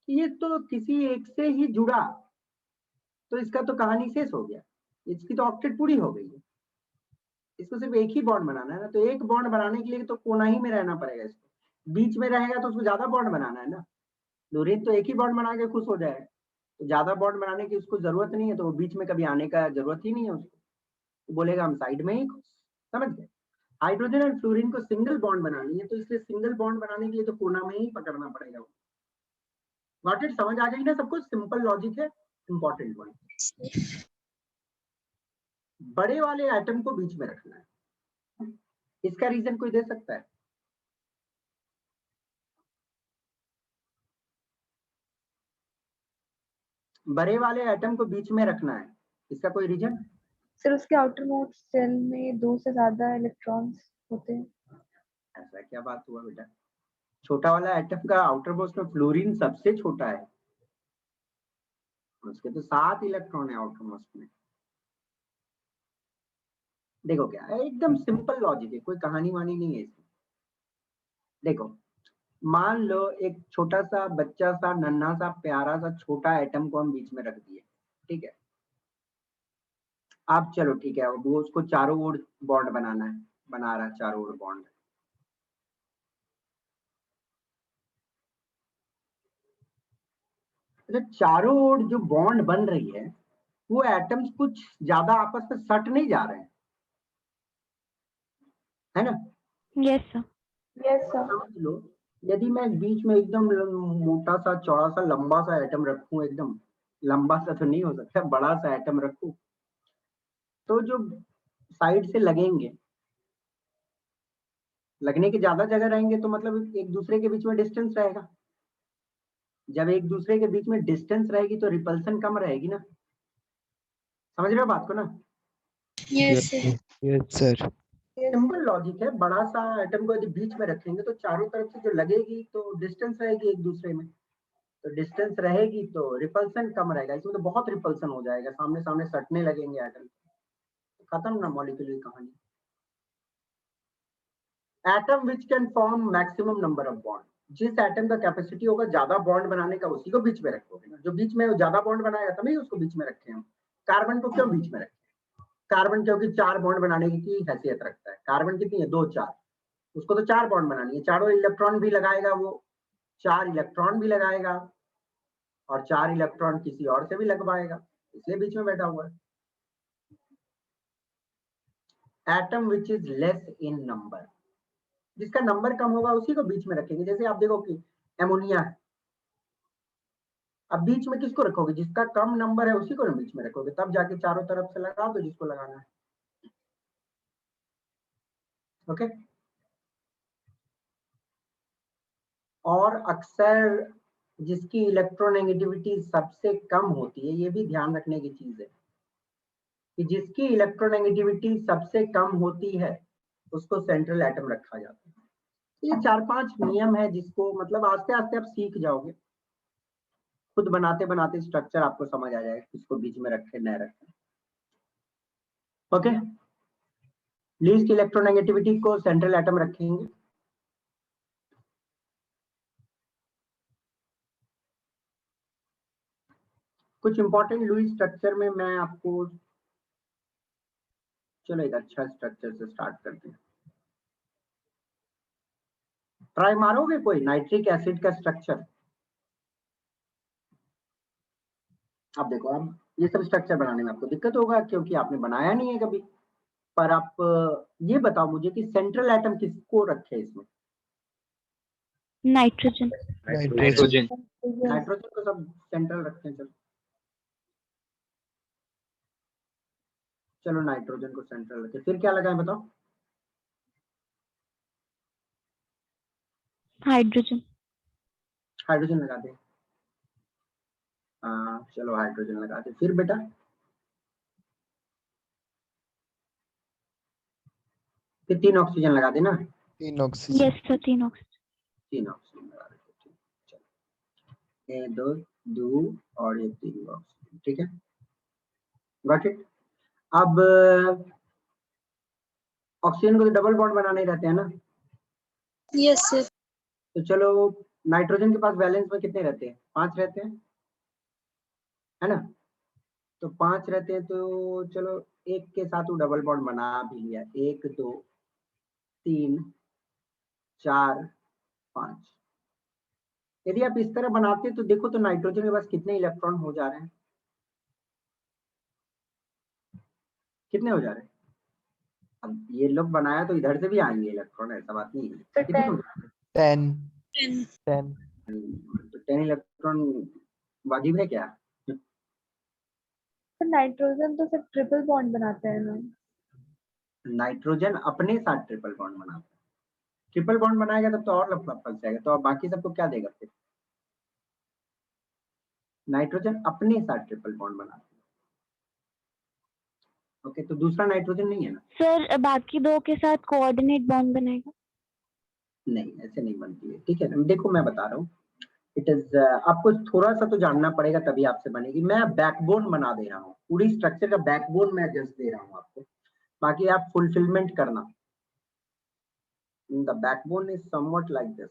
ये तो किसी एक से ही जुड़ा, तो इसका तो कहानी शेष हो गया, इसकी तो ऑक्टेट पूरी हो गई है। इसको सिर्फ एक ही बॉन्ड बनाना है ना, तो एक बॉन्ड बनाने के लिए तो कोना ही में रहना पड़ेगा, इसको बीच में रहेगा तो उसको ज्यादा बॉन्ड बनाना है ना। फ्लोरीन तो एक ही बॉन्ड बना के खुश हो जाएगा, तो ज्यादा बॉन्ड बनाने की उसको जरूरत नहीं है, तो वो बीच में कभी आने का जरूरत ही नहीं है उसको, तो बोलेगा हम साइड में ही खुश। समझ गए? हाइड्रोजन और फ्लोरीन को सिंगल बॉन्ड बनानी है, तो इसलिए सिंगल बॉन्ड बनाने के लिए तो कोना में ही पकड़ना पड़ेगा। Got it? समझ आ गई ना सबको? सिंपल लॉजिक है, इंपॉर्टेंट वन। बड़े वाले एटम को बीच में रखना है, इसका रीजन कोई दे सकता है? बड़े वाले एटम को बीच में रखना है, इसका कोई रीजन? सर उसके आउटर मोस्ट शेल में 2 से ज्यादा इलेक्ट्रॉन्स होते हैं। ऐसा क्या बात हुआ बेटा? छोटा वाला एटम का आउटर मोस्ट में फ्लोरीन सबसे छोटा है, उसके तो 7 इलेक्ट्रॉन है आउटर मोस्ट में। देखो क्या है, एकदम सिंपल लॉजिक है, कोई कहानी वानी नहीं है इसमें। देखो मान लो एक छोटा सा बच्चा सा नन्हा सा प्यारा सा छोटा एटम को हम बीच में रख दिए, ठीक है। अब चलो ठीक है, वो उसको चारों ओर बॉन्ड बनाना है, बना रहा है चारों ओर बॉन्ड। तो चारों ओर जो बॉन्ड बन रही है वो एटम्स कुछ ज्यादा आपस में सट नहीं जा रहे हैं, है ना? Yes sir. Yes sir. समझ लो, यदि मैं बीच में एकदम मोटा सा चौड़ा सा लंबा सा एटम रखूं, एकदम लंबा सा तो नहीं हो सकता, बड़ा सा एटम रखूं, तो जो साइड से लगेंगे, लगने की ज्यादा जगह रहेंगे तो मतलब एक दूसरे के बीच में डिस्टेंस रहेगा। जब एक दूसरे के बीच में डिस्टेंस रहेगी तो रिपल्सन कम रहेगी ना। समझ रहे हो बात को ना? Yes sir. Yes sir. Simple logic है, बड़ा सा एटम को यदि बीच में रखेंगे तो चारों तरफ से जो लगेगी तो डिस्टेंस रहेगी एक दूसरे में, तो डिस्टेंस रहेगी तो रिपल्सन कम रहेगा। इसमें तो बहुत रिपल्सन हो जाएगा, सामने सामने सटने लगेंगे एटम, खत्म ना मॉलिक्यूलर कहानी। Atom which can form maximum number of bond, जिस एटम का कैपेसिटी होगा ज्यादा बॉन्ड बनाने का उसी को बीच में रखोगे ना। जो बीच में ज्यादा बॉन्ड बनाएगा तभी उसको बीच में रखे हम। कार्बन को क्यों बीच में रखे? कार्बन क्योंकि 4 बॉन्ड बनाने की हैसियत रखता है। कार्बन कितनी है? 2 4, उसको तो 4 बॉन्ड बनानी है, चारों इलेक्ट्रॉन भी लगाएगा वो, 4 इलेक्ट्रॉन भी लगाएगा और 4 इलेक्ट्रॉन किसी और से भी लगवाएगा, इसलिए बीच में बैठा हुआ है। Atom which is less in number, जिसका नंबर कम होगा उसी को बीच में रखेंगे। जैसे आप देखो कि एमोनिया है, अब बीच में किसको रखोगे? जिसका कम नंबर है उसी को बीच में रखोगे, तब जाके चारों तरफ से लगा दो जिसको लगाना है। ओके। और अक्सर जिसकी इलेक्ट्रोनेगेटिविटी सबसे कम होती है, ये भी ध्यान रखने की चीज है कि जिसकी इलेक्ट्रोनेगेटिविटी सबसे कम होती है उसको सेंट्रल एटम रखा जाता है। ये 4-5 नियम है जिसको मतलब आस्ते आस्ते आप सीख जाओगे, खुद बनाते बनाते स्ट्रक्चर आपको समझ आ जाएगा किसको बीच में रखे न रखे। ओके, लीस्ट इलेक्ट्रोनेगेटिविटी को सेंट्रल एटम रखेंगे। कुछ इंपॉर्टेंट लुईस स्ट्रक्चर में मैं आपको, चलो एक अच्छा स्ट्रक्चर से स्टार्ट करते हैं। ट्राई मारोगे कोई नाइट्रिक एसिड का स्ट्रक्चर? अब देखो, अब ये सब स्ट्रक्चर बनाने में आपको दिक्कत होगा क्योंकि आपने बनाया नहीं है कभी, पर आप ये बताओ मुझे कि सेंट्रल एटम किसको रखे इसमें? नाइट्रोजन। नाइट्रोजन। नाइट्रोजन को सब सेंट्रल रखते हैं। चलो नाइट्रोजन को सेंट्रल रखें, फिर क्या लगाएं बताओ? हाइड्रोजन। हाइड्रोजन लगा दे। चलो हाइड्रोजन लगा दे, फिर बेटा फिर 3 ऑक्सीजन लगा देना। 3 oxygen. Yes sir, 3 oxygen. 3 oxygen लगा देते, चलो ये 2 और ये 3 ऑक्सीजन, ठीक है, गॉट इट। अब ऑक्सीजन को तो डबल बॉन्ड बनाने रहते हैं ना? Yes sir. तो चलो नाइट्रोजन के पास वैलेंस में कितने रहते हैं? 5 रहते हैं, है ना? तो 5 रहते हैं, तो चलो एक के साथ वो डबल बॉन्ड बना भी लिया, 1 2 3 4 5। यदि आप इस तरह बनाते तो देखो तो नाइट्रोजन के पास कितने इलेक्ट्रॉन हो जा रहे हैं, कितने हो जा रहे हैं? अब ये लोग बनाया तो इधर से भी आएंगे इलेक्ट्रॉन, ऐसा बात नहीं है। तो कितने 10 हो जा 10 रहे हैं? तो 10 इलेक्ट्रॉन वाजिब है क्या? तो नाइट्रोजन तो सिर्फ ट्रिपल बॉन्ड बनाते हैं ना। नाइट्रोजन अपने साथ ट्रिपल बॉन्ड बनाता है, ट्रिपल बॉन्ड बनाएगा तब तो और लफड़ा फंस जाएगा, तो अब बाकी सबको क्या देगा फिर? नाइट्रोजन अपने साथ ट्रिपल बॉन्ड बनाता है। ओके, तो दूसरा नाइट्रोजन नहीं है ना? सर बाकी दो के साथ कोऑर्डिनेट बॉन्ड बनेगा? नहीं, ऐसे नहीं बनती है। ठीक है, देखो मैं बता रहा हूँ, इट इज आपको थोड़ा सा तो जानना पड़ेगा तभी आपसे बनेगी। मैं बैकबोन बना दे रहा हूँ, पूरी स्ट्रक्चर का बैकबोन मैं जस्ट दे रहा हूँ आपको, बाकी आप फुलफिलमेंट करना। The backbone is somewhat like this.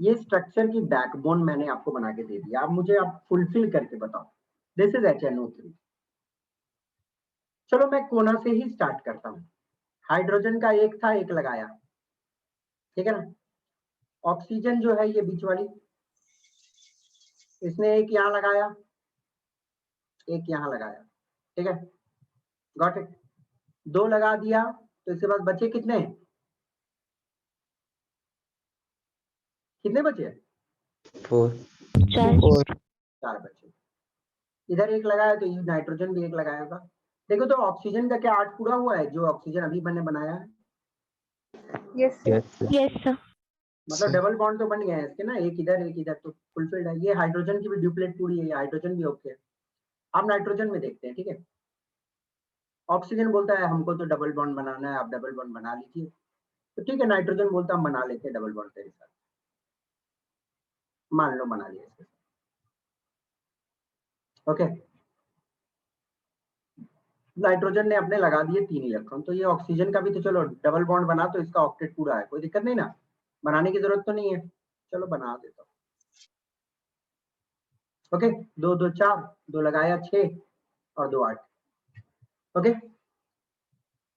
ये स्ट्रक्चर की बैकबोन मैंने आपको बना के दे दिया, अब मुझे आप फुलफिल करके बताओ। This is HNO3। चलो मैं कोना से ही स्टार्ट करता हूँ। हाइड्रोजन का एक था, एक लगाया, ठीक है ना। ऑक्सीजन जो है ये बीच वाली, इसने एक यहाँ लगाया, एक यहाँ लगाया, ठीक है, गॉट इट। 2 लगा दिया, तो इसके बाद बचे कितने? कितने बचे? 4 4 4 बचे। इधर एक लगाया, तो ये नाइट्रोजन भी एक लगाया होगा। देखो तो ऑक्सीजन का क्या 8 पूरा हुआ है, जो ऑक्सीजन अभी मैंने बनाया है? Yes yes sir. मतलब डबल बॉन्ड तो बन गया है इसके ना, एक इधर, तो फुलफिल्ड है। ये हाइड्रोजन की भी ड्यूप्लेट पूरी है, हाइड्रोजन भी ओके है। अब नाइट्रोजन में देखते हैं, ठीक है। ऑक्सीजन बोलता है हमको तो डबल बॉन्ड बनाना है, आप डबल बॉन्ड बना लीजिए, तो ठीक है। नाइट्रोजन बोलता है हम बना लेते हैं डबल बॉन्ड तेरे साथ, मान लो बना लिया इसके साथ, ओके। नाइट्रोजन ने अपने लगा दिए 3 इलेक्ट्रॉन, तो ये ऑक्सीजन का भी तो चलो डबल बॉन्ड बना, तो इसका ऑक्टेट पूरा है, कोई दिक्कत नहीं ना, बनाने की जरूरत तो नहीं है। चलो बना देता हूँ, ओके। 2 2 4, 2 लगाया 6 और 2 8, ओके।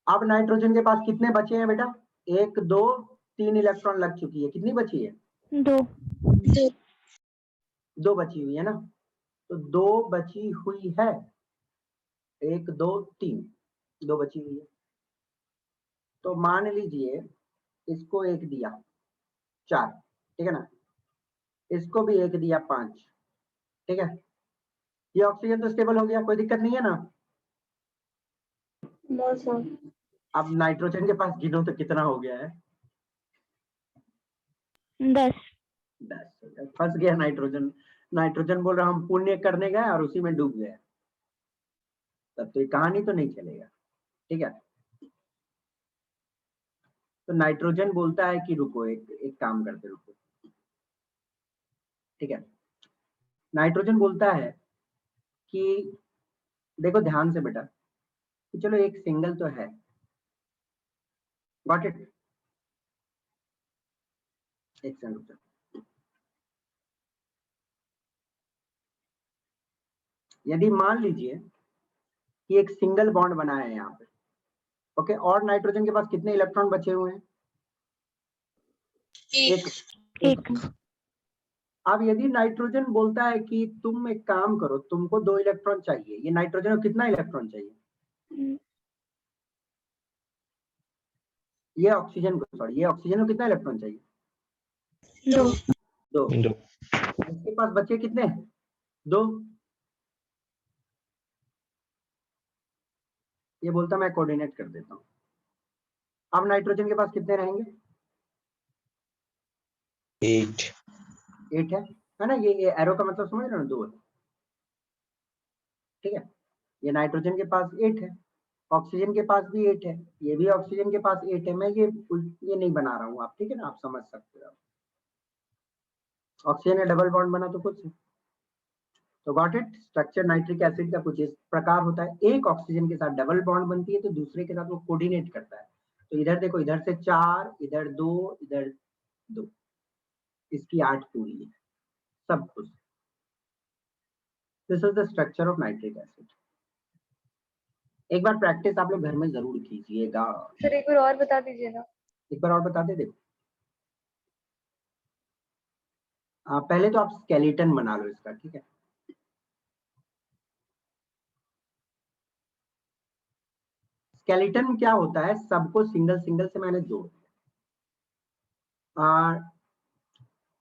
अब नाइट्रोजन के पास कितने बचे हैं बेटा? 1 2 3 इलेक्ट्रॉन लग चुकी है, कितनी बची है? 2 2 बची हुई है ना, तो 2 बची हुई है, 1 2 3, 2 बची हुई है। तो मान लीजिए इसको 1 दिया 4, ठीक है ना, इसको भी 1 दिया 5, ठीक है। ये ऑक्सीजन तो स्टेबल हो गया, कोई दिक्कत नहीं है ना। No sir. अब नाइट्रोजन के पास गिनो तो कितना हो गया है? 10 10। फंस गया नाइट्रोजन। नाइट्रोजन बोल रहा हम पुण्य करने गए और उसी में डूब गए, तब तो ये कहानी तो नहीं चलेगा, ठीक है। तो नाइट्रोजन बोलता है कि रुको, एक काम करते, रुको, ठीक है। नाइट्रोजन बोलता है कि देखो ध्यान से बेटा, कि चलो एक सिंगल तो है, गॉट इट। एक सेकंड, यदि मान लीजिए कि एक सिंगल बॉन्ड बना है यहाँ पे, ओके, और नाइट्रोजन के पास कितने इलेक्ट्रॉन बचे हुए हैं? एक। अब यदि नाइट्रोजन बोलता है कि तुम एक काम करो, तुमको 2 इलेक्ट्रॉन चाहिए, ये नाइट्रोजन को कितना इलेक्ट्रॉन चाहिए? ये ऑक्सीजन को, सॉरी, ये ऑक्सीजन को कितना इलेक्ट्रॉन चाहिए? 2। इसके पास बचे कितने? 2। ये बोलता मैं कोऑर्डिनेट कर देता हूँ। अब नाइट्रोजन के पास कितने रहेंगे? 8 है ना। ये एरो का मतलब समझ रहे हो, 2 है, ठीक है। ये नाइट्रोजन के पास 8 है, ऑक्सीजन के पास भी 8 है, ये भी ऑक्सीजन के पास 8 है। मैं ये नहीं बना रहा हूँ आप, ठीक है ना, आप समझ सकते हो। ऑक्सीजन ने डबल बॉन्ड बना तो कुछ, तो got it. Structure nitric acid का कुछ इस प्रकार होता है, एक ऑक्सीजन के साथ डबल बॉन्ड बनती है तो दूसरे के साथ वो कोऑर्डिनेट करता है। तो इधर देखो, इधर से 4, इधर 2, इधर 2, इसकी 8 पूरी है, सब कुछ। This is the structure of nitric acid. एक बार प्रैक्टिस आप लोग घर में जरूर कीजिएगा। सर एक बार और बता दीजिए ना। एक बार और बता दे। देखो पहले तो आप स्केलेटन बना लो इसका, ठीक है। स्केलेटन में क्या होता है, सबको सिंगल सिंगल से मैंने जोड़ दिया।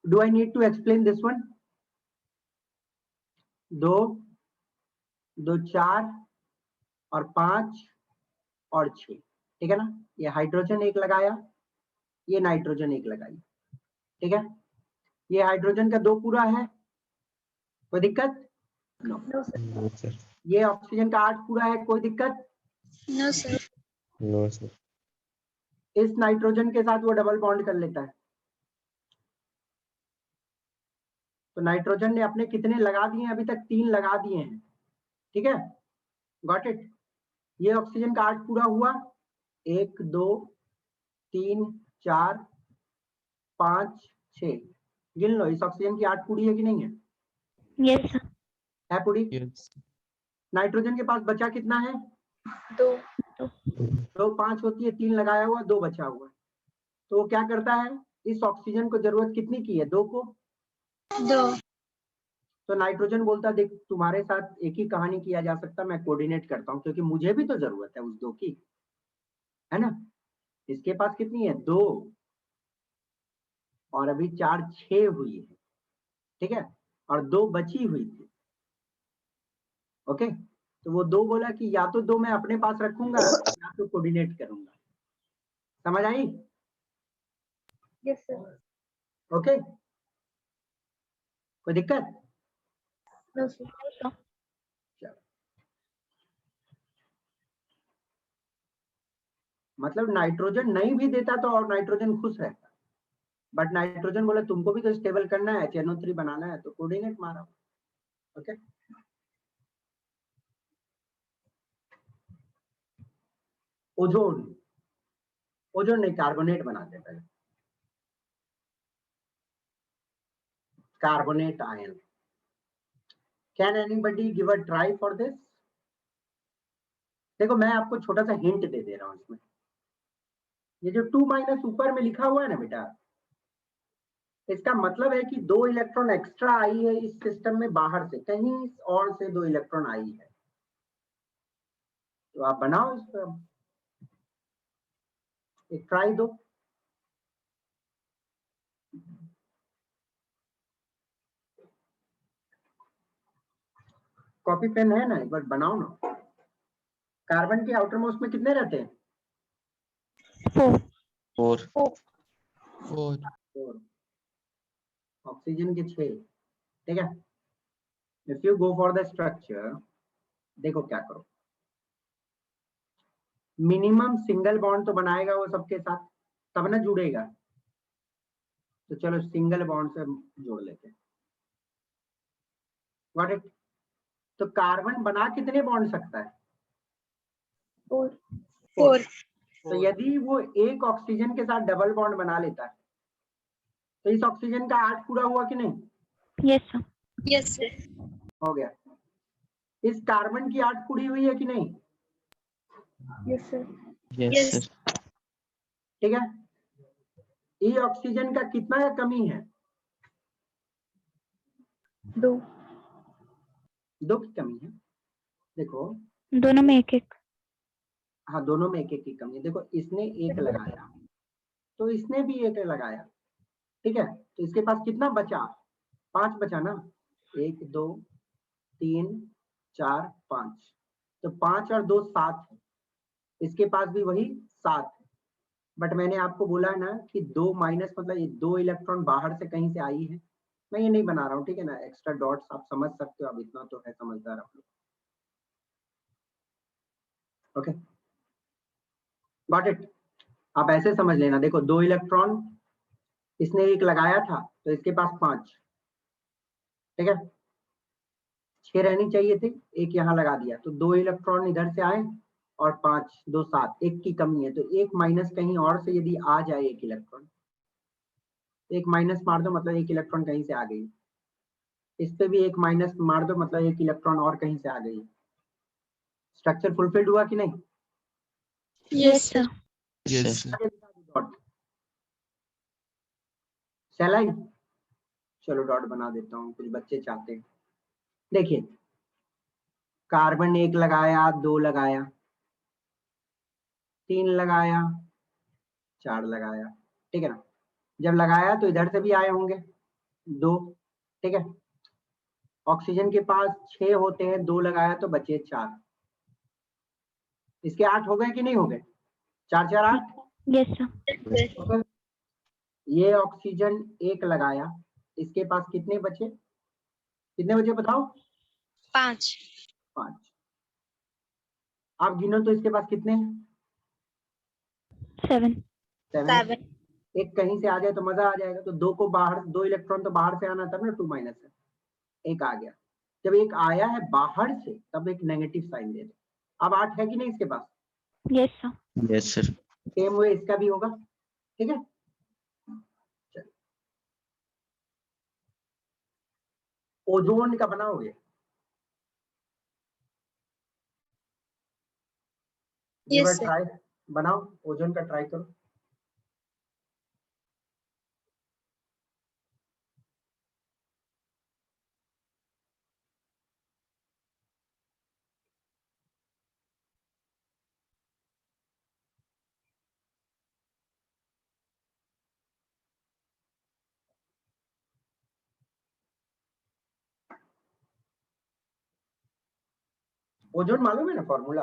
Do I need to explain this one? 2 2 4 और 5 और 6, ठीक है ना। ये हाइड्रोजन एक लगाया, ये नाइट्रोजन एक लगाई, ठीक है। ये हाइड्रोजन का 2 पूरा है, कोई दिक्कत? No. No sir. No sir. ये ऑक्सीजन का 8 पूरा है, कोई दिक्कत? No sir. No sir. इस नाइट्रोजन के साथ वो डबल बॉन्ड कर लेता है, तो नाइट्रोजन ने अपने कितने लगा दिए हैं? अभी तक 3 लगा दिए हैं, ठीक है। Got it. ये ऑक्सीजन का 8 पूरा हुआ, 1 2 3 4 5 6, गिन लो। इस ऑक्सीजन की 8 पूरी है कि नहीं है? Yes sir. है पूरी। यस। नाइट्रोजन के पास बचा कितना है? 2। 2 5 होती है, 3 लगाया हुआ, 2 बचा हुआ। तो वो क्या करता है, इस ऑक्सीजन को जरूरत कितनी की है? 2 को। 2। तो नाइट्रोजन बोलता, देख तुम्हारे साथ एक ही कहानी किया जा सकता, मैं कोऑर्डिनेट करता हूँ, क्योंकि मुझे भी तो जरूरत है उस 2 की, है ना। इसके पास कितनी है? 2, और अभी 4 6 हुई है, ठीक है, और 2 बची हुई थी। ओके, तो वो 2 बोला कि या तो 2 मैं अपने पास रखूंगा या तो कोऑर्डिनेट करूंगा। समझ आई? Yes sir. ओके, कोई दिक्कत? No sir. मतलब नाइट्रोजन नहीं भी देता तो और नाइट्रोजन खुश रहता, बट नाइट्रोजन बोले तुमको भी तो स्टेबल करना है, HNO3 बनाना है, तो कोऑर्डिनेट मारा। ओके, ओजोन, ओजोन नहीं, कार्बोनेट बनाते हैं पहले, carbonate ion. Can anybody give a try for this? देखो मैं आपको छोटा सा हिंट दे रहा हूं इसमें। ये जो 2 माइनस ऊपर में लिखा हुआ है ना बेटा, इसका मतलब है कि 2 इलेक्ट्रॉन एक्स्ट्रा आई है इस सिस्टम में, बाहर से कहीं और से 2 इलेक्ट्रॉन आई है। तो आप बनाओ इस पर एक ट्राई दो। कॉपी पेन है ना, एक बार बनाओ ना। कार्बन के आउटर मोस्ट में कितने रहते हैं? 4। 4। ऑक्सीजन के 6, ठीक है। If you go for the structure, देखो क्या करो, मिनिमम सिंगल बॉन्ड तो बनाएगा वो सबके साथ, तब ना जुड़ेगा। तो चलो सिंगल बॉन्ड से जोड़ लेते हैं। Got it. तो कार्बन बना कितने बॉन्ड सकता है? 4। तो यदि वो एक ऑक्सीजन के साथ डबल बॉन्ड बना लेता है, तो इस ऑक्सीजन का 8 पूरा हुआ कि नहीं? Yes sir. Yes sir. हो गया। इस कार्बन की 8 पूरी हुई है कि नहीं? Yes sir. Yes sir. ठीक है। ये ऑक्सीजन का कितना का कमी है? 2। 2 की कमी है। देखो दोनों में एक एक। हाँ, दोनों में एक एक की कमी है। देखो इसने एक लगाया, तो इसने भी एक लगाया, ठीक है। तो इसके पास कितना बचा? 5 बचा ना। 1 2 3 4 5, तो 5 और 2 7 है। इसके पास भी वही 7 है। बट मैंने आपको बोला है ना कि 2 माइनस मतलब ये 2 इलेक्ट्रॉन बाहर से कहीं से आई है। मैं ये नहीं बना रहा हूँ, ठीक है ना। एक्स्ट्रा डॉट्स आप समझ सकते हो, अब इतना तो है समझदार आप लोग। Okay, got it. आप ऐसे समझ लेना, देखो 2 इलेक्ट्रॉन इसने एक लगाया था, तो इसके पास 5, ठीक है। 6 रहनी चाहिए थी, एक यहाँ लगा दिया, तो 2 इलेक्ट्रॉन इधर से आए और 5 2 7, एक की कमी है, तो एक माइनस कहीं और से यदि आ जाए एक इलेक्ट्रॉन, एक माइनस मार दो मतलब एक इलेक्ट्रॉन कहीं से आ गई, इस पे भी एक माइनस मार दो मतलब एक इलेक्ट्रॉन और कहीं से आ गई। स्ट्रक्चर फुलफिल्ड हुआ कि नहीं? Yes, sir. Yes, sir. Dot चला ही, चलो डॉट बना देता हूँ, कुछ बच्चे चाहते हैं। देखिए कार्बन 1 लगाया, 2 लगाया, 3 लगाया, 4 लगाया, ठीक है ना। जब लगाया तो इधर से भी आए होंगे 2, ठीक है। ऑक्सीजन के पास 6 होते हैं, 2 लगाया तो बचे 4। इसके 8 हो गए कि नहीं हो गए? 4 4 8। Yes, sir. ओके, ये ऑक्सीजन 1 लगाया, इसके पास कितने बचे? कितने बचे बताओ? 5 5। आप गिनो तो इसके पास कितने हैं? 7. 7। एक कहीं से आ जाए तो मजा आ जाएगा। तो 2 को बाहर, 2 इलेक्ट्रॉन तो बाहर से आना तब ना 2 माइनस है। एक आ गया, जब एक आया है बाहर से तब एक नेगेटिव साइन दे दो। अब 8 है कि नहीं इसके पास? Yes, sir. Yes, sir. Same way इसका भी होगा, ठीक है। चलिए, ओजोन का बनाओगे? Yes, sir. ट्राई बनाओ, ओजोन का ट्राई करो। ओजोन मालूम है ना formula?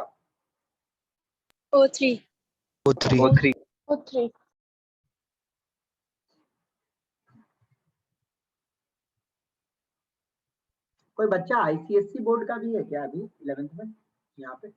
O3 O3. O3 O3 कोई बच्चा आईसीएससी बोर्ड का भी है क्या अभी 11th में यहाँ पे?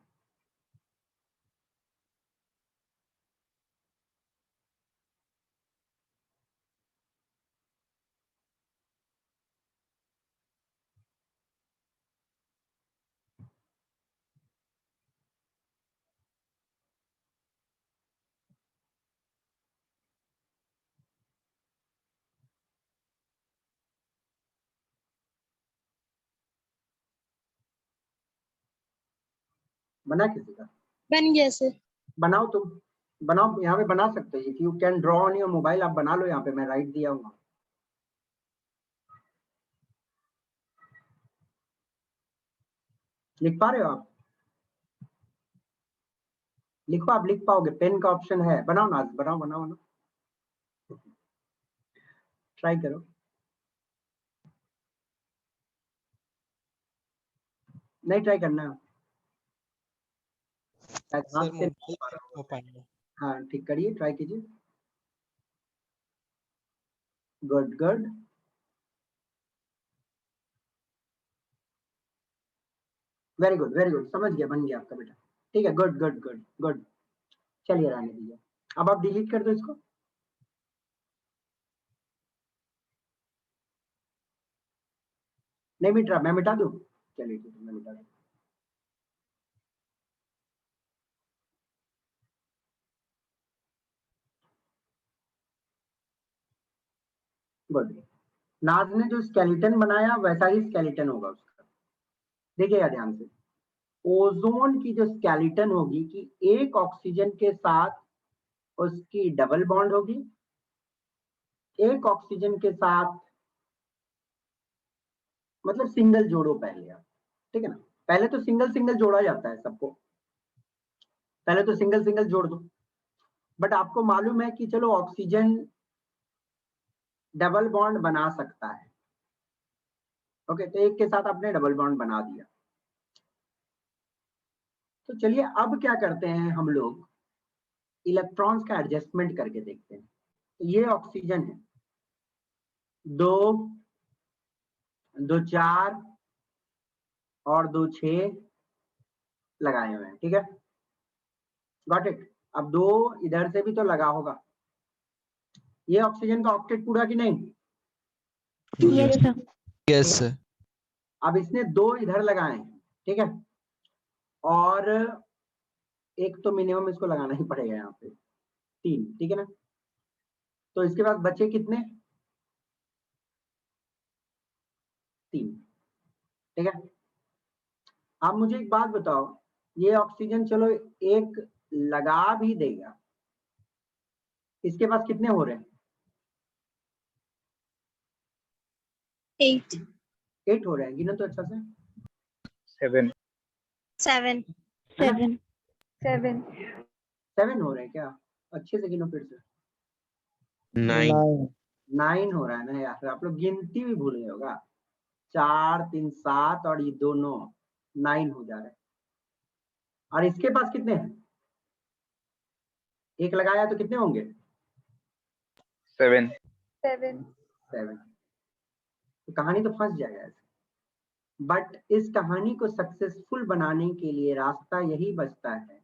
बना किसी का? बन गया सर। बनाओ तुम, बनाओ, यहाँ पे बना सकते हो। If you can draw on your mobile, आप बना लो। यहाँ पे मैं राइट दिया हूँ। लिख पा रहे हो आप? लिखो, आप लिख पाओगे, पेन का ऑप्शन है। बनाओ ना, बनाओ बनाओ ना, ट्राई करो। नहीं ट्राई करना है? शायद हाथ सर से मोबाइल पे हो पाएंगे। हाँ ठीक करिए, ट्राई कीजिए। Good good, very good very good, समझ गया, बन गया आपका बेटा। ठीक है, गुड गुड गुड गुड। चलिए रहने दीजिए, अब आप डिलीट कर दो इसको। नहीं मिट रहा, मैं मिटा दूं? चलिए ठीक है, मैं मिटा दूं। गुड। नाज ने जो स्केलेटन बनाया वैसा ही स्केलेटन होगा उसका। देखिएगा ध्यान से, ओजोन की जो स्केलेटन होगी कि एक ऑक्सीजन के साथ उसकी डबल बॉन्ड होगी, एक ऑक्सीजन के साथ मतलब सिंगल जोड़ो पहले आप, ठीक है ना। पहले तो सिंगल सिंगल जोड़ा जाता है सबको, पहले तो सिंगल सिंगल जोड़ दो। बट आपको मालूम है कि चलो ऑक्सीजन डबल बॉन्ड बना सकता है। ओके, तो एक के साथ आपने डबल बॉन्ड बना दिया। तो चलिए अब क्या करते हैं हम लोग, इलेक्ट्रॉन्स का एडजस्टमेंट करके देखते हैं। तो ये ऑक्सीजन है, 2 2 4 और 2 6 लगाए हुए हैं, ठीक है। Got it. अब 2 इधर से भी तो लगा होगा। ये ऑक्सीजन का ऑक्टेट पूरा कि नहीं? Yes, sir. Yes sir. अब इसने 2 इधर लगाए हैं, ठीक है, और एक तो मिनिमम इसको लगाना ही पड़ेगा यहाँ पे, 3, ठीक है ना। तो इसके बाद बचे कितने? 3, ठीक है। आप मुझे एक बात बताओ, ये ऑक्सीजन चलो एक लगा भी देगा, इसके पास कितने हो रहे हैं? 8 8 हो रहे हैं, गिनो तो अच्छा से। 7 7 7 7 7 हो रहे हैं क्या? अच्छे से गिनो फिर से। 9 9 हो रहा है ना यार, आप लोग गिनती भी भूल गए होगा। 4 3 7 और ये दोनों 9 हो जा रहे हैं। और इसके पास कितने हैं? एक लगाया तो कितने होंगे? 7 7 7। तो कहानी तो फंस जाएगा ऐसे। बट इस कहानी को सक्सेसफुल बनाने के लिए रास्ता यही बचता है।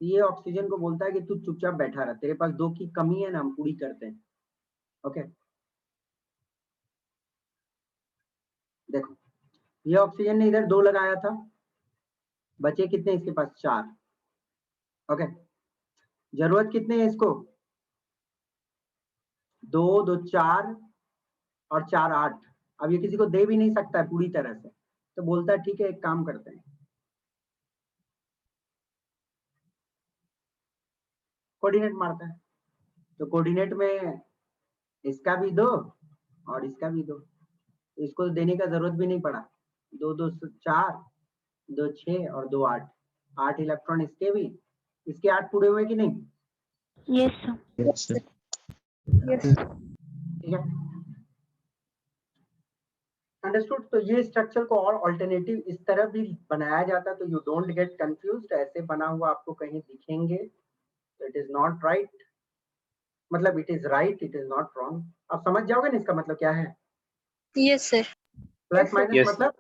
ये ऑक्सीजन को बोलता है कि तू चुपचाप बैठा रह, तेरे पास 2 की कमी है ना, हम पूरी करते हैं। ओके, देखो ये ऑक्सीजन ने इधर 2 लगाया था, बचे कितने इसके पास? 4। ओके, जरूरत कितने है इसको? 2 2 4 और 4 8। अब ये किसी को दे भी नहीं सकता है पूरी तरह से, तो बोलता है ठीक है एक काम करते हैं, कोऑर्डिनेट मारता है। तो कोऑर्डिनेट में इसका भी 2 और इसका भी 2, इसको देने का जरूरत भी नहीं पड़ा। 2 2 4, 2 6 और 2 8, 8 इलेक्ट्रॉन इसके भी, इसके 8 पूरे हुए कि नहीं? Yes sir. yes sir yes ठीक है, अंडरस्टूड। तो ये स्ट्रक्चर को और अल्टरनेटिव इस तरह भी बनाया जाता है, तो यू डोंट गेट कंफ्यूज्ड। ऐसे बना हुआ आपको कहीं दिखेंगे तो इट इज नॉट राइट, मतलब it is right, it is not wrong. आप समझ जाओगे ना इसका मतलब क्या है। yes sir plus Yes, minus yes. मतलब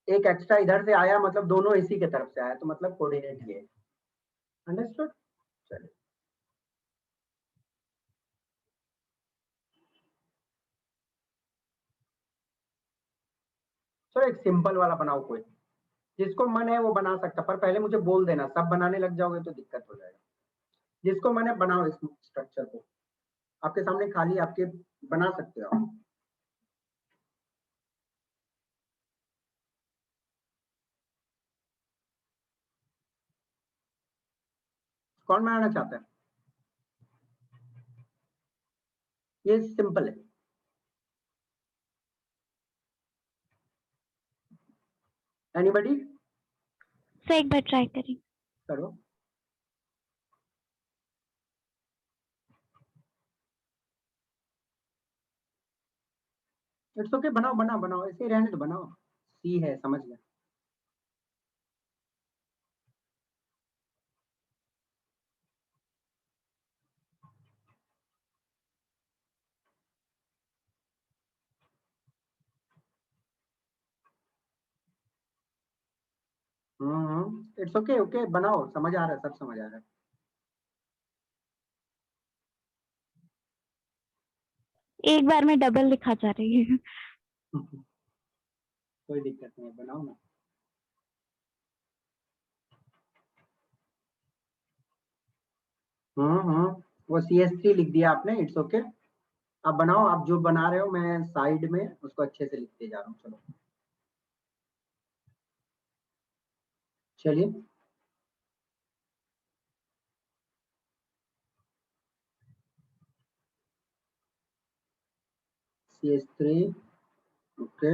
एक एक्स्ट्रा इधर से आया, मतलब दोनों इसी के तरफ से आया, तो मतलब कोऑर्डिनेट ये। अंडरस्टूड। चलिए, चलो एक सिंपल वाला बनाओ, कोई जिसको मन है वो बना सकता, पर पहले मुझे बोल देना, सब बनाने लग जाओगे तो दिक्कत हो जाएगा। जिसको मन है बनाओ इस स्ट्रक्चर को, आपके सामने खाली आपके बना सकते हो। कौन बनाना चाहता है? ये सिंपल है। एनीबॉडी? सर एक बार ट्राई करें। करो। इट्स ओके, बनाओ बनाओ बनाओ, ऐसे ही रहने दो, बनाओ। सी है, समझ गया। इट्स ओके, ओके बनाओ, समझ आ रहा है, सब समझ आ रहा है। एक बार में डबल लिखा जा रही है। कोई दिक्कत नहीं है, बनाओ ना। वो CH3 लिख दिया आपने, इट्स ओके। अब बनाओ, आप जो बना रहे हो, मैं साइड में उसको अच्छे से लिखते जा रहा हूँ। चलो चलिए, CH3, okay,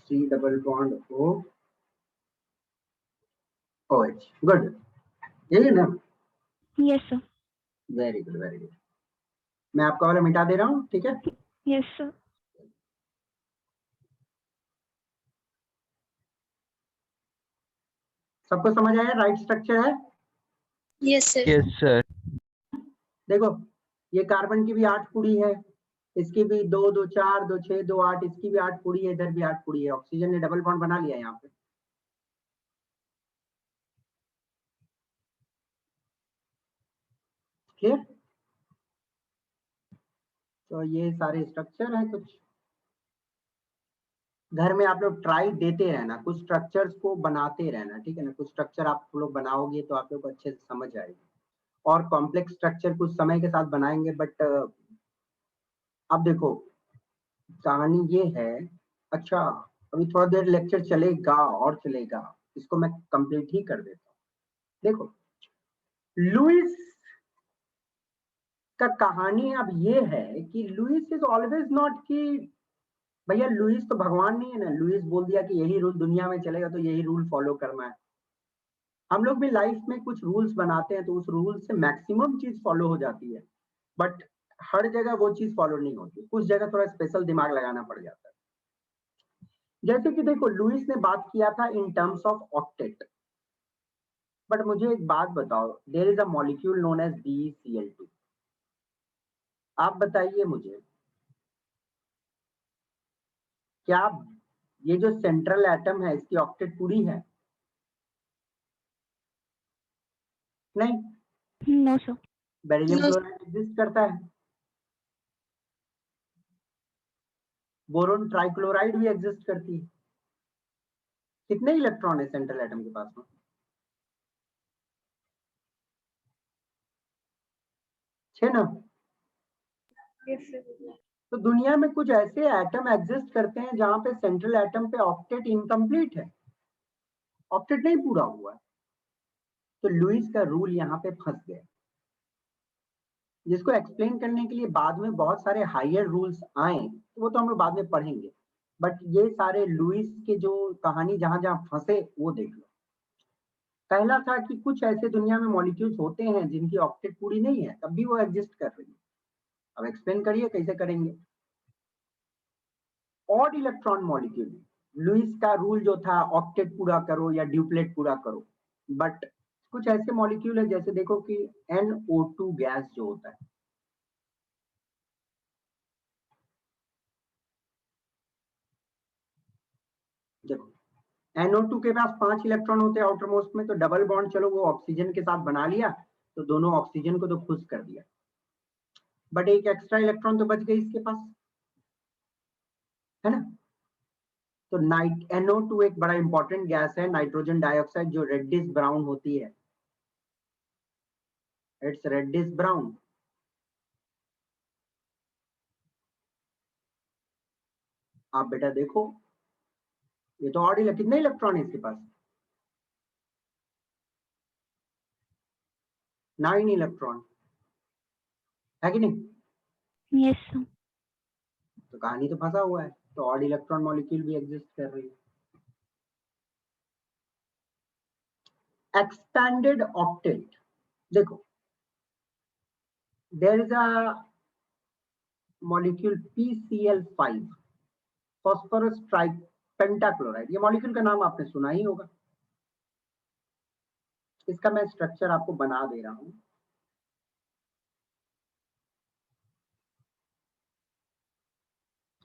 C double bond O, OH, good, यही है ना? Yes sir. Very good, very good. मैं आपका वाला मिटा दे रहा हूँ, ठीक है। Yes sir. सबको समझ आया? राइट स्ट्रक्चर है। yes sir yes sir देखो ये कार्बन की भी 8 पूरी है, इसकी भी 2 2 4 2 6 2 8, इसकी भी 8 पूरी है, इधर भी 8 पूरी है। ऑक्सीजन ने डबल बॉन्ड बना लिया यहाँ पे। क्लियर? तो ये सारे स्ट्रक्चर है। कुछ घर में आप लोग ट्राई देते रहना, कुछ स्ट्रक्चर्स को बनाते रहना, ठीक है ना। कुछ स्ट्रक्चर आप लोग बनाओगे तो आप लोग को अच्छे से समझ आएगी, और कॉम्प्लेक्स स्ट्रक्चर कुछ समय के साथ बनाएंगे। बट अब देखो, कहानी ये है, अच्छा अभी थोड़ा देर लेक्चर चलेगा और चलेगा, इसको मैं कंप्लीट ही कर देता हूँ। देखो लुइस का कहानी अब ये है कि लुइस इज ऑलवेज नॉट कि भैया लुइस तो भगवान नहीं है ना, लुइस बोल दिया कि यही रूल दुनिया में चलेगा तो यही रूल फॉलो करना है। हम लोग भी लाइफ में कुछ रूल्स बनाते हैं तो उस रूल से मैक्सिमम चीज फॉलो हो जाती है, बट हर जगह वो चीज फॉलो नहीं होती, कुछ जगह थोड़ा स्पेशल दिमाग लगाना पड़ जाता है। जैसे कि देखो लुइस ने बात किया था in terms of octet, but मुझे एक बात बताओ, there is a molecule known as BeCl2। आप बताइए मुझे, क्या ये जो सेंट्रल एटम है इसकी ऑक्टेट पूरी है? नहीं। No sir. Beryllium No. Chloride exist करता है, बोरोन ट्राइक्लोराइड भी एग्जिस्ट करती है। कितने इलेक्ट्रॉन है सेंट्रल एटम के पास में? 6 ना? Yes, sir. तो दुनिया में कुछ ऐसे एटम एग्जिस्ट करते हैं जहां पे सेंट्रल एटम पे ऑक्टेट इनकम्प्लीट है, ऑक्टेट नहीं पूरा हुआ है। तो लुइस का रूल यहाँ पे फंस गया, जिसको एक्सप्लेन करने के लिए बाद में बहुत सारे हायर रूल्स आए, तो वो तो हम लोग बाद में पढ़ेंगे, बट ये सारे लुइस के जो कहानी जहां जहां फंसे वो देख लो। पहला था कि कुछ ऐसे दुनिया में मॉलिक्यूल्स होते हैं जिनकी ऑक्टेट पूरी नहीं है, तब भी वो एग्जिस्ट कर रही है। अब एक्सप्लेन करिए कैसे करेंगे। ऑड इलेक्ट्रॉन मॉलिक्यूल, लुइस का रूल जो था ऑक्टेट पूरा करो या ड्यूप्लेट पूरा करो, बट कुछ ऐसे मॉलिक्यूल है जैसे देखो कि NO2 गैस जो होता है, देखो NO2 के पास 5 इलेक्ट्रॉन होते हैं आउटर मोस्ट में, तो डबल बॉन्ड चलो वो ऑक्सीजन के साथ बना लिया, तो दोनों ऑक्सीजन को तो खुश कर दिया, बट एक एक्स्ट्रा इलेक्ट्रॉन तो बच गई इसके पास, है ना? तो NO2 एक बड़ा इंपॉर्टेंट गैस है, नाइट्रोजन डाइऑक्साइड जो रेडिश ब्राउन होती है, इट्स रेडिश ब्राउन। आप बेटा देखो, ये तो ऑड कितने इलेक्ट्रॉन है इसके पास? 9 इलेक्ट्रॉन, है कि नहीं? Yes sir. तो कहानी तो फंसा हुआ है, तो ऑड इलेक्ट्रॉन मॉलिक्यूल भी एग्जिस्ट कर रही है। एक्सपैंडेड ऑक्टेट, देखो there is a molecule PCl5, phosphorus tripentachloride, ये मॉलिक्यूल का नाम आपने सुना ही होगा। इसका मैं स्ट्रक्चर आपको बना दे रहा हूं।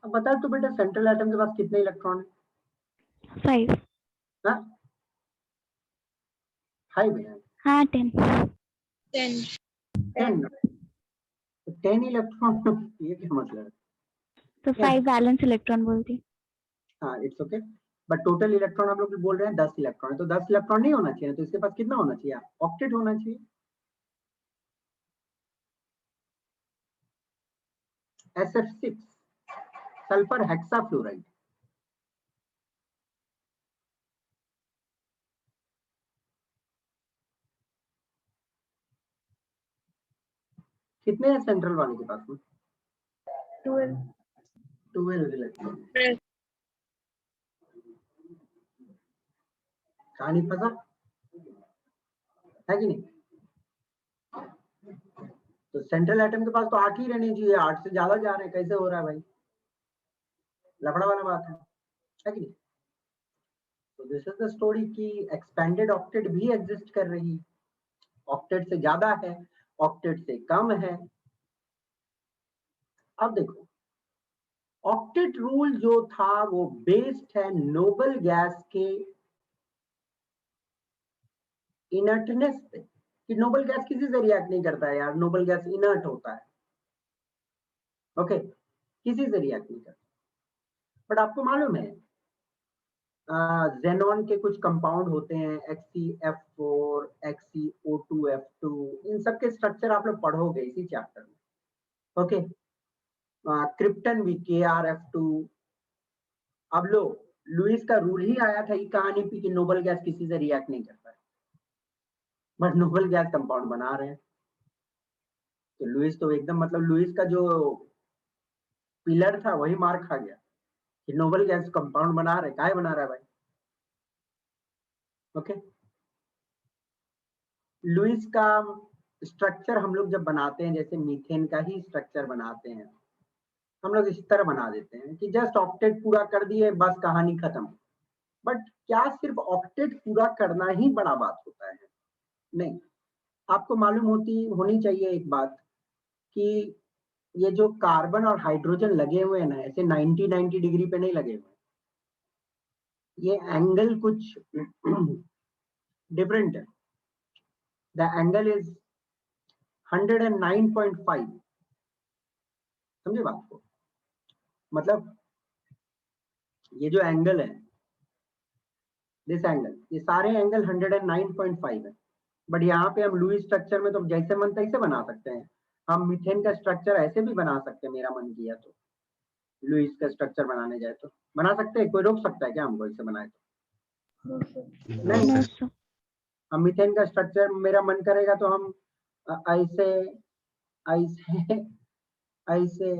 अब बता तो बेटा सेंट्रल एटम के पास कितने इलेक्ट्रॉन है? 5। हाँ 5 है। हाँ 10। 10. 10, 10 इलेक्ट्रॉन ये क्या मतलब है? तो 5 बैलेंस इलेक्ट्रॉन बोलती। हाँ it's okay, but total electron हम लोग बोल रहे हैं 10 इलेक्ट्रॉन है, तो 10 इलेक्ट्रॉन नहीं होना चाहिए, तो इसके पास कितना होना चाहिए? ऑक्टेट होना चाहिए। SF6 सल्फर हेक्साफ्लोराइड, कितने हैं सेंट्रल वाले के पास में? 12. 12 इलेक्ट्रॉन। कहानी फंसा है कि नहीं? तो सेंट्रल एटम के पास तो 8 ही रहने चाहिए, 8 से ज्यादा जा रहे हैं, कैसे हो रहा है भाई? लफड़ा वाला बात है कि नहीं? तो दिस इज द स्टोरी कि एक्सपेंडेड ऑक्टेट भी एग्जिस्ट कर रही है, ऑक्टेट से ज्यादा है, ऑक्टेट से कम है। अब देखो ऑक्टेट रूल जो था वो बेस्ड है नोबल गैस के इनर्टनेस पे, कि नोबल गैस किसी से रिएक्ट नहीं करता है यार, नोबल गैस इनर्ट होता है, ओके किसी से रिएक्ट नहीं करता। बट आपको मालूम है जेनॉन के कुछ कंपाउंड होते हैं XeF4, XeO2F2, इन सब के स्ट्रक्चर आप लोग पढ़ोगे इसी चैप्टर में, ओके क्रिप्टन भी KrF2। अब लो, लुईस का रूल ही आया था ये कहानी पे कि नोबल गैस किसी से रिएक्ट नहीं करता है, बट नोबल गैस कंपाउंड बना रहे हैं। तो लुईस तो एकदम मतलब लुईस का जो पिलर था वही मार खा गया कि नोबल गैस कंपाउंड बना रहे, काहे बना रहा है भाई। ओके, लुईस का स्ट्रक्चर हम लोग जब बनाते हैं, जैसे मीथेन का ही स्ट्रक्चर बनाते हैं, हम लोग इस तरह बना देते हैं कि जस्ट ऑक्टेट पूरा कर दिए, बस कहानी खत्म। बट क्या सिर्फ ऑक्टेट पूरा करना ही बड़ा बात होता है? नहीं, आपको मालूम होनी चाहिए एक बात कि ये जो कार्बन और हाइड्रोजन लगे हुए हैं ना, ऐसे 90 डिग्री पे नहीं लगे हुए, ये एंगल कुछ डिफरेंट है। The angle is 109.5। समझे बात को? मतलब ये जो एंगल है, दिस एंगल, ये सारे एंगल 109.5 है। बट यहाँ पे हम लुईस स्ट्रक्चर में तो जैसे मन तैसे बना सकते हैं। हम मीथेन का स्ट्रक्चर ऐसे भी बना सकते हैं, मेरा मन किया तो। लुईस का स्ट्रक्चर बनाने जाए तो बना सकते हैं, कोई रोक सकता है क्या हमको इसे बनाए तो? नहीं, नो सर। हम मीथेन का स्ट्रक्चर मेरा मन करेगा तो हम ऐसे ऐसे ऐसे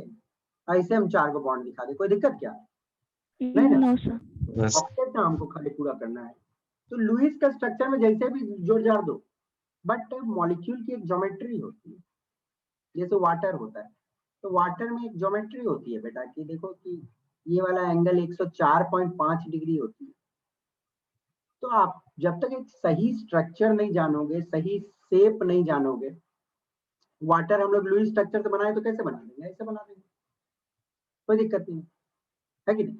ऐसे हम 4 को बॉन्ड दिखा दे, कोई दिक्कत क्या? नहीं ना, नो सर। बस ऑक्टेट ना हमको खाली पूरा करना है। तो लुईस का स्ट्रक्चर में जैसे भी जोड़ जाड़ दो, बट मॉलिक्यूल की एक ज्योमेट्री होती है, जैसे वाटर होता है। तो वाटर में एक ज्योमेट्री होती है बेटा कि देखो कि ये वाला एंगल 104.5 डिग्री होती है। तो आप जब तक एक सही स्ट्रक्चर नहीं जानोगे, सही शेप नहीं जानोगे, वाटर हम लोग लुईस स्ट्रक्चर से बनाए तो कैसे बना देंगे? ऐसे बना देंगे, कोई दिक्कत नहीं है कि नहीं?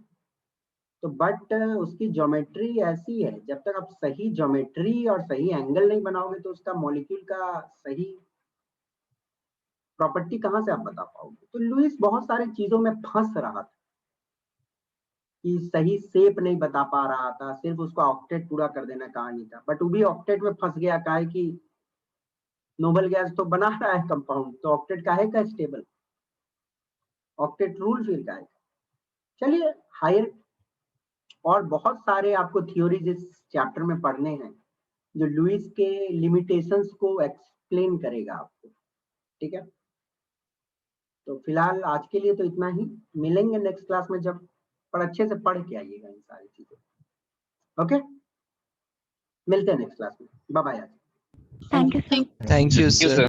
तो बट उसकी ज्योमेट्री ऐसी है, जब तक आप सही ज्योमेट्री और सही एंगल नहीं बनाओगे तो उसका मॉलिक्यूल का सही प्रॉपर्टी कहाँ से आप बता पाओगे? तो लुईस बहुत सारी चीजों में फंस रहा था कि सही शेप नहीं बता पा रहा था, सिर्फ उसको ऑक्टेट पूरा कर देना कहानी था। बट वो भी ऑक्टेट में फंस गया, काहे कि नोबल गैस तो बना रहा है कंपाउंड, तो ऑक्टेट काहे का स्टेबल? ऑक्टेट रूल फिर का है। चलिए, हायर और बहुत सारे आपको थ्योरीज इस चैप्टर में पढ़ने हैं जो लुईस के लिमिटेशंस को एक्सप्लेन करेगा आपको, ठीक है? तो फिलहाल आज के लिए तो इतना ही, मिलेंगे नेक्स्ट क्लास में जब, पर अच्छे से पढ़ के आइएगा इन सारी चीजों। ओके, मिलते हैं नेक्स्ट क्लास में। Bye bye. Thank you sir. Thank you, sir.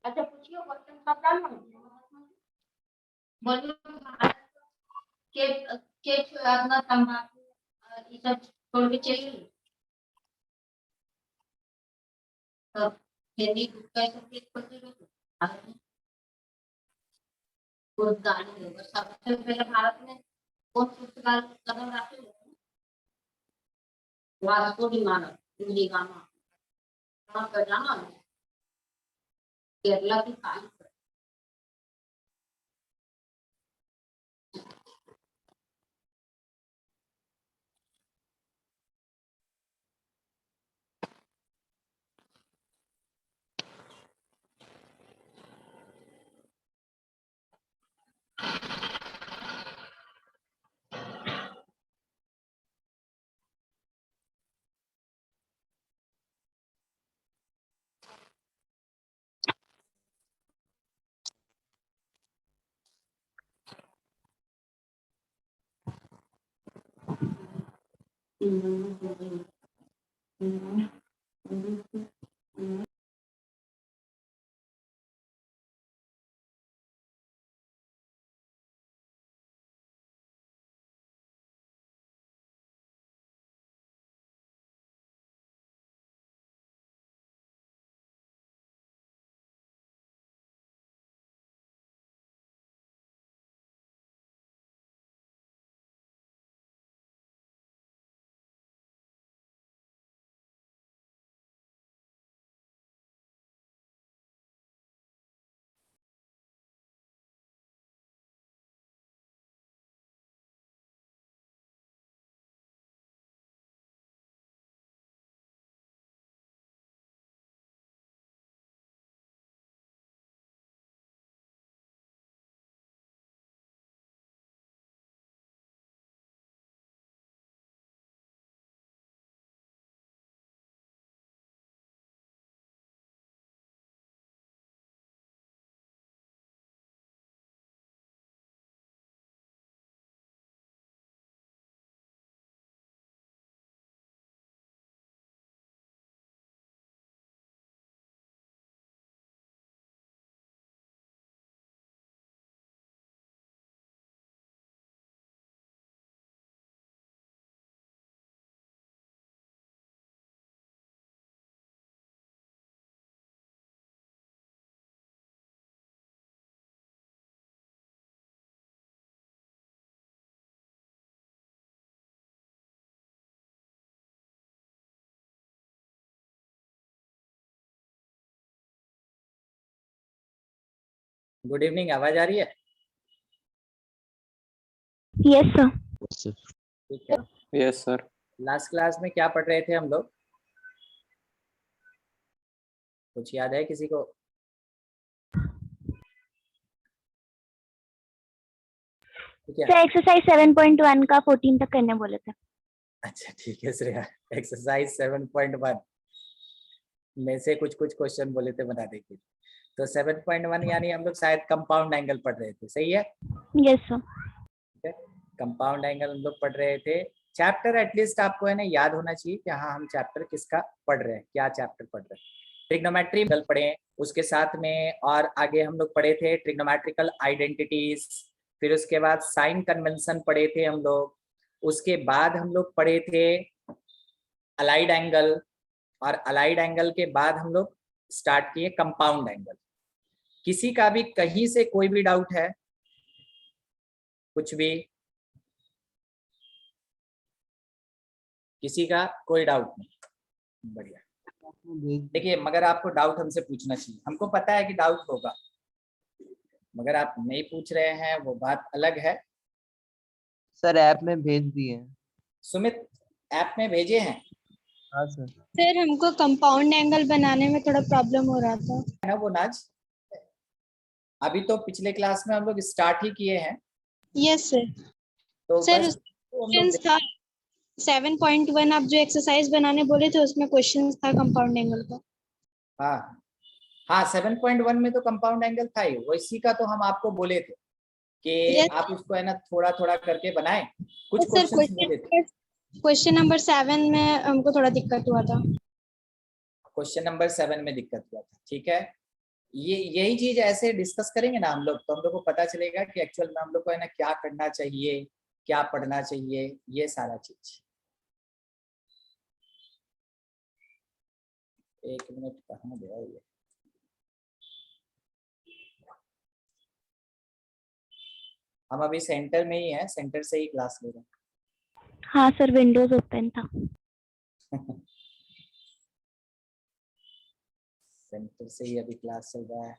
अच्छा पूछिए क्वेश्चन का क्या बोलिए। के अपना तंबाकू ये सब छोड़ के चाहिए तो हिंदी कैसे सबसे पहले भारत में कौन पुरस्कार कदम रखे Vasco D gamma Hindi gamma कहाँ पर जाना केरला की काली गुड इवनिंग, आवाज आ रही है? Yes sir. ठीक है। Yes sir. लास्ट क्लास में क्या पढ़ रहे थे हम लोग? कुछ याद है किसी को? सर एक्सरसाइज 7.1 का 14 तक करने बोले थे। अच्छा ठीक है श्रेया, एक्सरसाइज 7.1 में से कुछ क्वेश्चन बोले थे बना देंगे। तो 7.1 यानी हम लोग शायद कंपाउंड एंगल पढ़ रहे थे, सही है? Yes sir. ठीक है, कंपाउंड एंगल हम लोग पढ़ रहे थे। चैप्टर एटलीस्ट आपको है ना याद होना चाहिए कि हाँ हम चैप्टर किसका पढ़ रहे हैं, क्या चैप्टर पढ़ रहे हैं। ट्रिग्नोमेट्री पढ़े, उसके साथ में और आगे हम लोग पढ़े थे ट्रिग्नोमेट्रिकल आइडेंटिटीज, फिर उसके बाद साइन कन्वेंशन पढ़े थे हम लोग, उसके बाद हम लोग पढ़े थे अलाइड एंगल, और अलाइड एंगल के बाद हम लोग स्टार्ट किए कंपाउंड एंगल। किसी का भी कहीं से कोई भी डाउट है? कुछ भी? किसी का कोई डाउट नहीं? बढ़िया। देखिए मगर आपको डाउट हमसे पूछना चाहिए, हमको पता है कि डाउट होगा, मगर आप नहीं पूछ रहे हैं वो बात अलग है। सर ऐप में भेज दिए। सुमित ऐप में भेजे हैं? हाँ सर। सर हमको कंपाउंड एंगल बनाने में थोड़ा प्रॉब्लम हो रहा था। है ना वो नाज? अभी तो पिछले क्लास में हम लोग स्टार्ट ही किए हैं। Yes sir. तो सर बस क्वेश्चंस था 7.1 आप जो एक्सरसाइज बनाने बोले थे उसमें क्वेश्चंस था कंपाउंड एंगल का। हाँ हाँ 7.1 में तो कंपाउंड एंगल था ही, वैसी का तो हम आपको बोले थे कि yes, आप उसको है ना थोड़ा थोड़ा करके बनाएं। कुछ सर क्वेश्चंस बोले थे। क्वेश्चन नंबर 7 में हमको थोड़ा दिक्कत हुआ था। क्वेश्चन नंबर 7 में दिक्कत हुआ था, ठीक है। ये यही चीज ऐसे डिस्कस करेंगे ना हम लोग, तो हम लोग को पता चलेगा कि एक्चुअल में हम लोग को है ना क्या करना चाहिए, क्या पढ़ना चाहिए, ये सारा चीज। एक मिनट, कहाँ गया ये? हम अभी सेंटर में ही हैं, सेंटर से ही क्लास ले रहे हैं। हाँ सर, विंडोज ओपन था। सेंटर से ही अभी क्लास चल रहा है।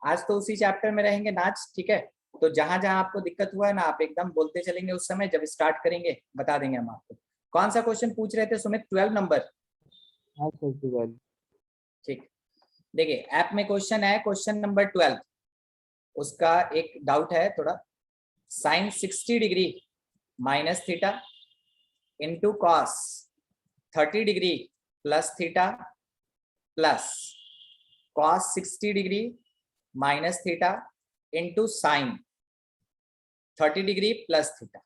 आज तो उसी चैप्टर में रहेंगे नाच, ठीक है। तो जहां जहां आपको दिक्कत हुआ है ना, आप एकदम बोलते चलेंगे, उस समय जब स्टार्ट करेंगे बता देंगे हम आपको। कौन सा क्वेश्चन पूछ रहे थे सुमित? 12 नंबर। हाँ सर 12। ठीक, देखिए ऐप में क्वेश्चन है, क्वेश्चन नंबर 12। उसका एक डाउट है थोड़ा। Sine 60 degree minus theta into cos 30 degree plus theta plus cos 60 degree minus theta into sine 30 degree plus theta,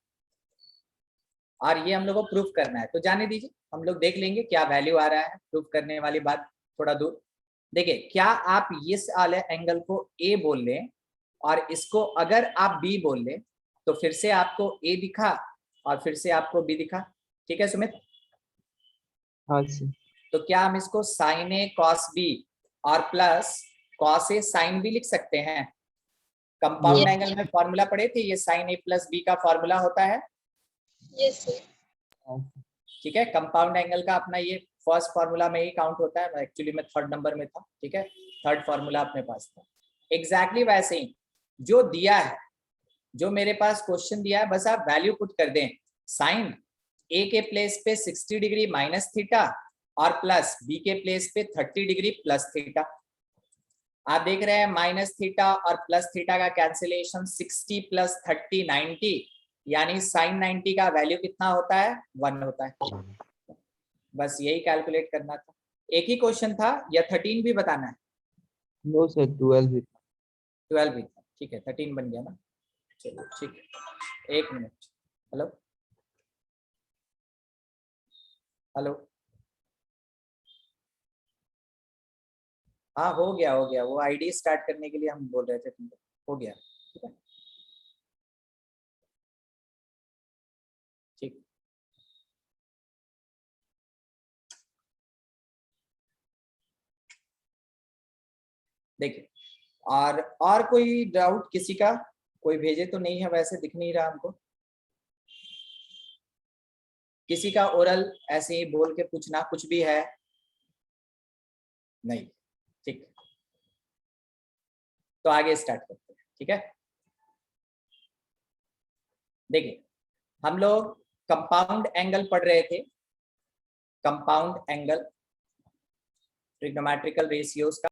और ये हम लोग को प्रूफ करना है। तो जाने दीजिए, हम लोग देख लेंगे क्या वैल्यू आ रहा है। प्रूफ करने वाली बात थोड़ा दूर। देखिए, क्या आप इस वाले एंगल को ए बोल लें और इसको अगर आप बी बोल लें, तो फिर से आपको ए दिखा और फिर से आपको बी दिखा। ठीक है सुमित? हाँ सर। तो क्या हम इसको साइन ए कॉस बी और plus cos A sine B लिख सकते हैं? कंपाउंड एंगल में फॉर्मूला पढ़े थे, ये साइन ए प्लस बी का फॉर्मूला होता है। Yes sir. ठीक है, कंपाउंड एंगल का अपना ये फर्स्ट फॉर्मूला में ही काउंट होता है। एक्चुअली में 3rd नंबर में था, ठीक है, 3rd फॉर्मूला अपने पास था। एग्जैक्टली वैसे ही जो दिया है, जो मेरे पास क्वेश्चन दिया है, बस आप वैल्यू पुट कर दें। साइन ए के प्लेस पे 60 डिग्री माइनस थीटा और प्लस बी के प्लेस पे 30 डिग्री प्लस थीटा। आप देख रहे हैं माइनस थीटा और प्लस थीटा का कैंसिलेशन 60 प्लस 30 90, यानी साइन 90 का वैल्यू कितना होता है? 1 होता है। बस यही कैलकुलेट करना था। एक ही क्वेश्चन था या 13 भी बताना है? नो सर 12 भी। 12 भी था, ठीक है, 13 बन गया ना। चलो ठीक है, 1 मिनट। हेलो हेलो, हाँ हो गया हो गया, वो आईडी स्टार्ट करने के लिए हम बोल रहे थे तुमको, हो गया। ठीक है, ठीक। देखिए, और कोई डाउट किसी का? कोई भेजे तो नहीं है, वैसे दिख नहीं रहा हमको। किसी का ओरल ऐसे ही बोल के पूछना, कुछ भी है? नहीं, ठीक। तो आगे स्टार्ट करते हैं, ठीक है। देखिए, हम लोग कंपाउंड एंगल पढ़ रहे थे, कंपाउंड एंगल, ट्रिग्नोमेट्रिकल रेशियोज का।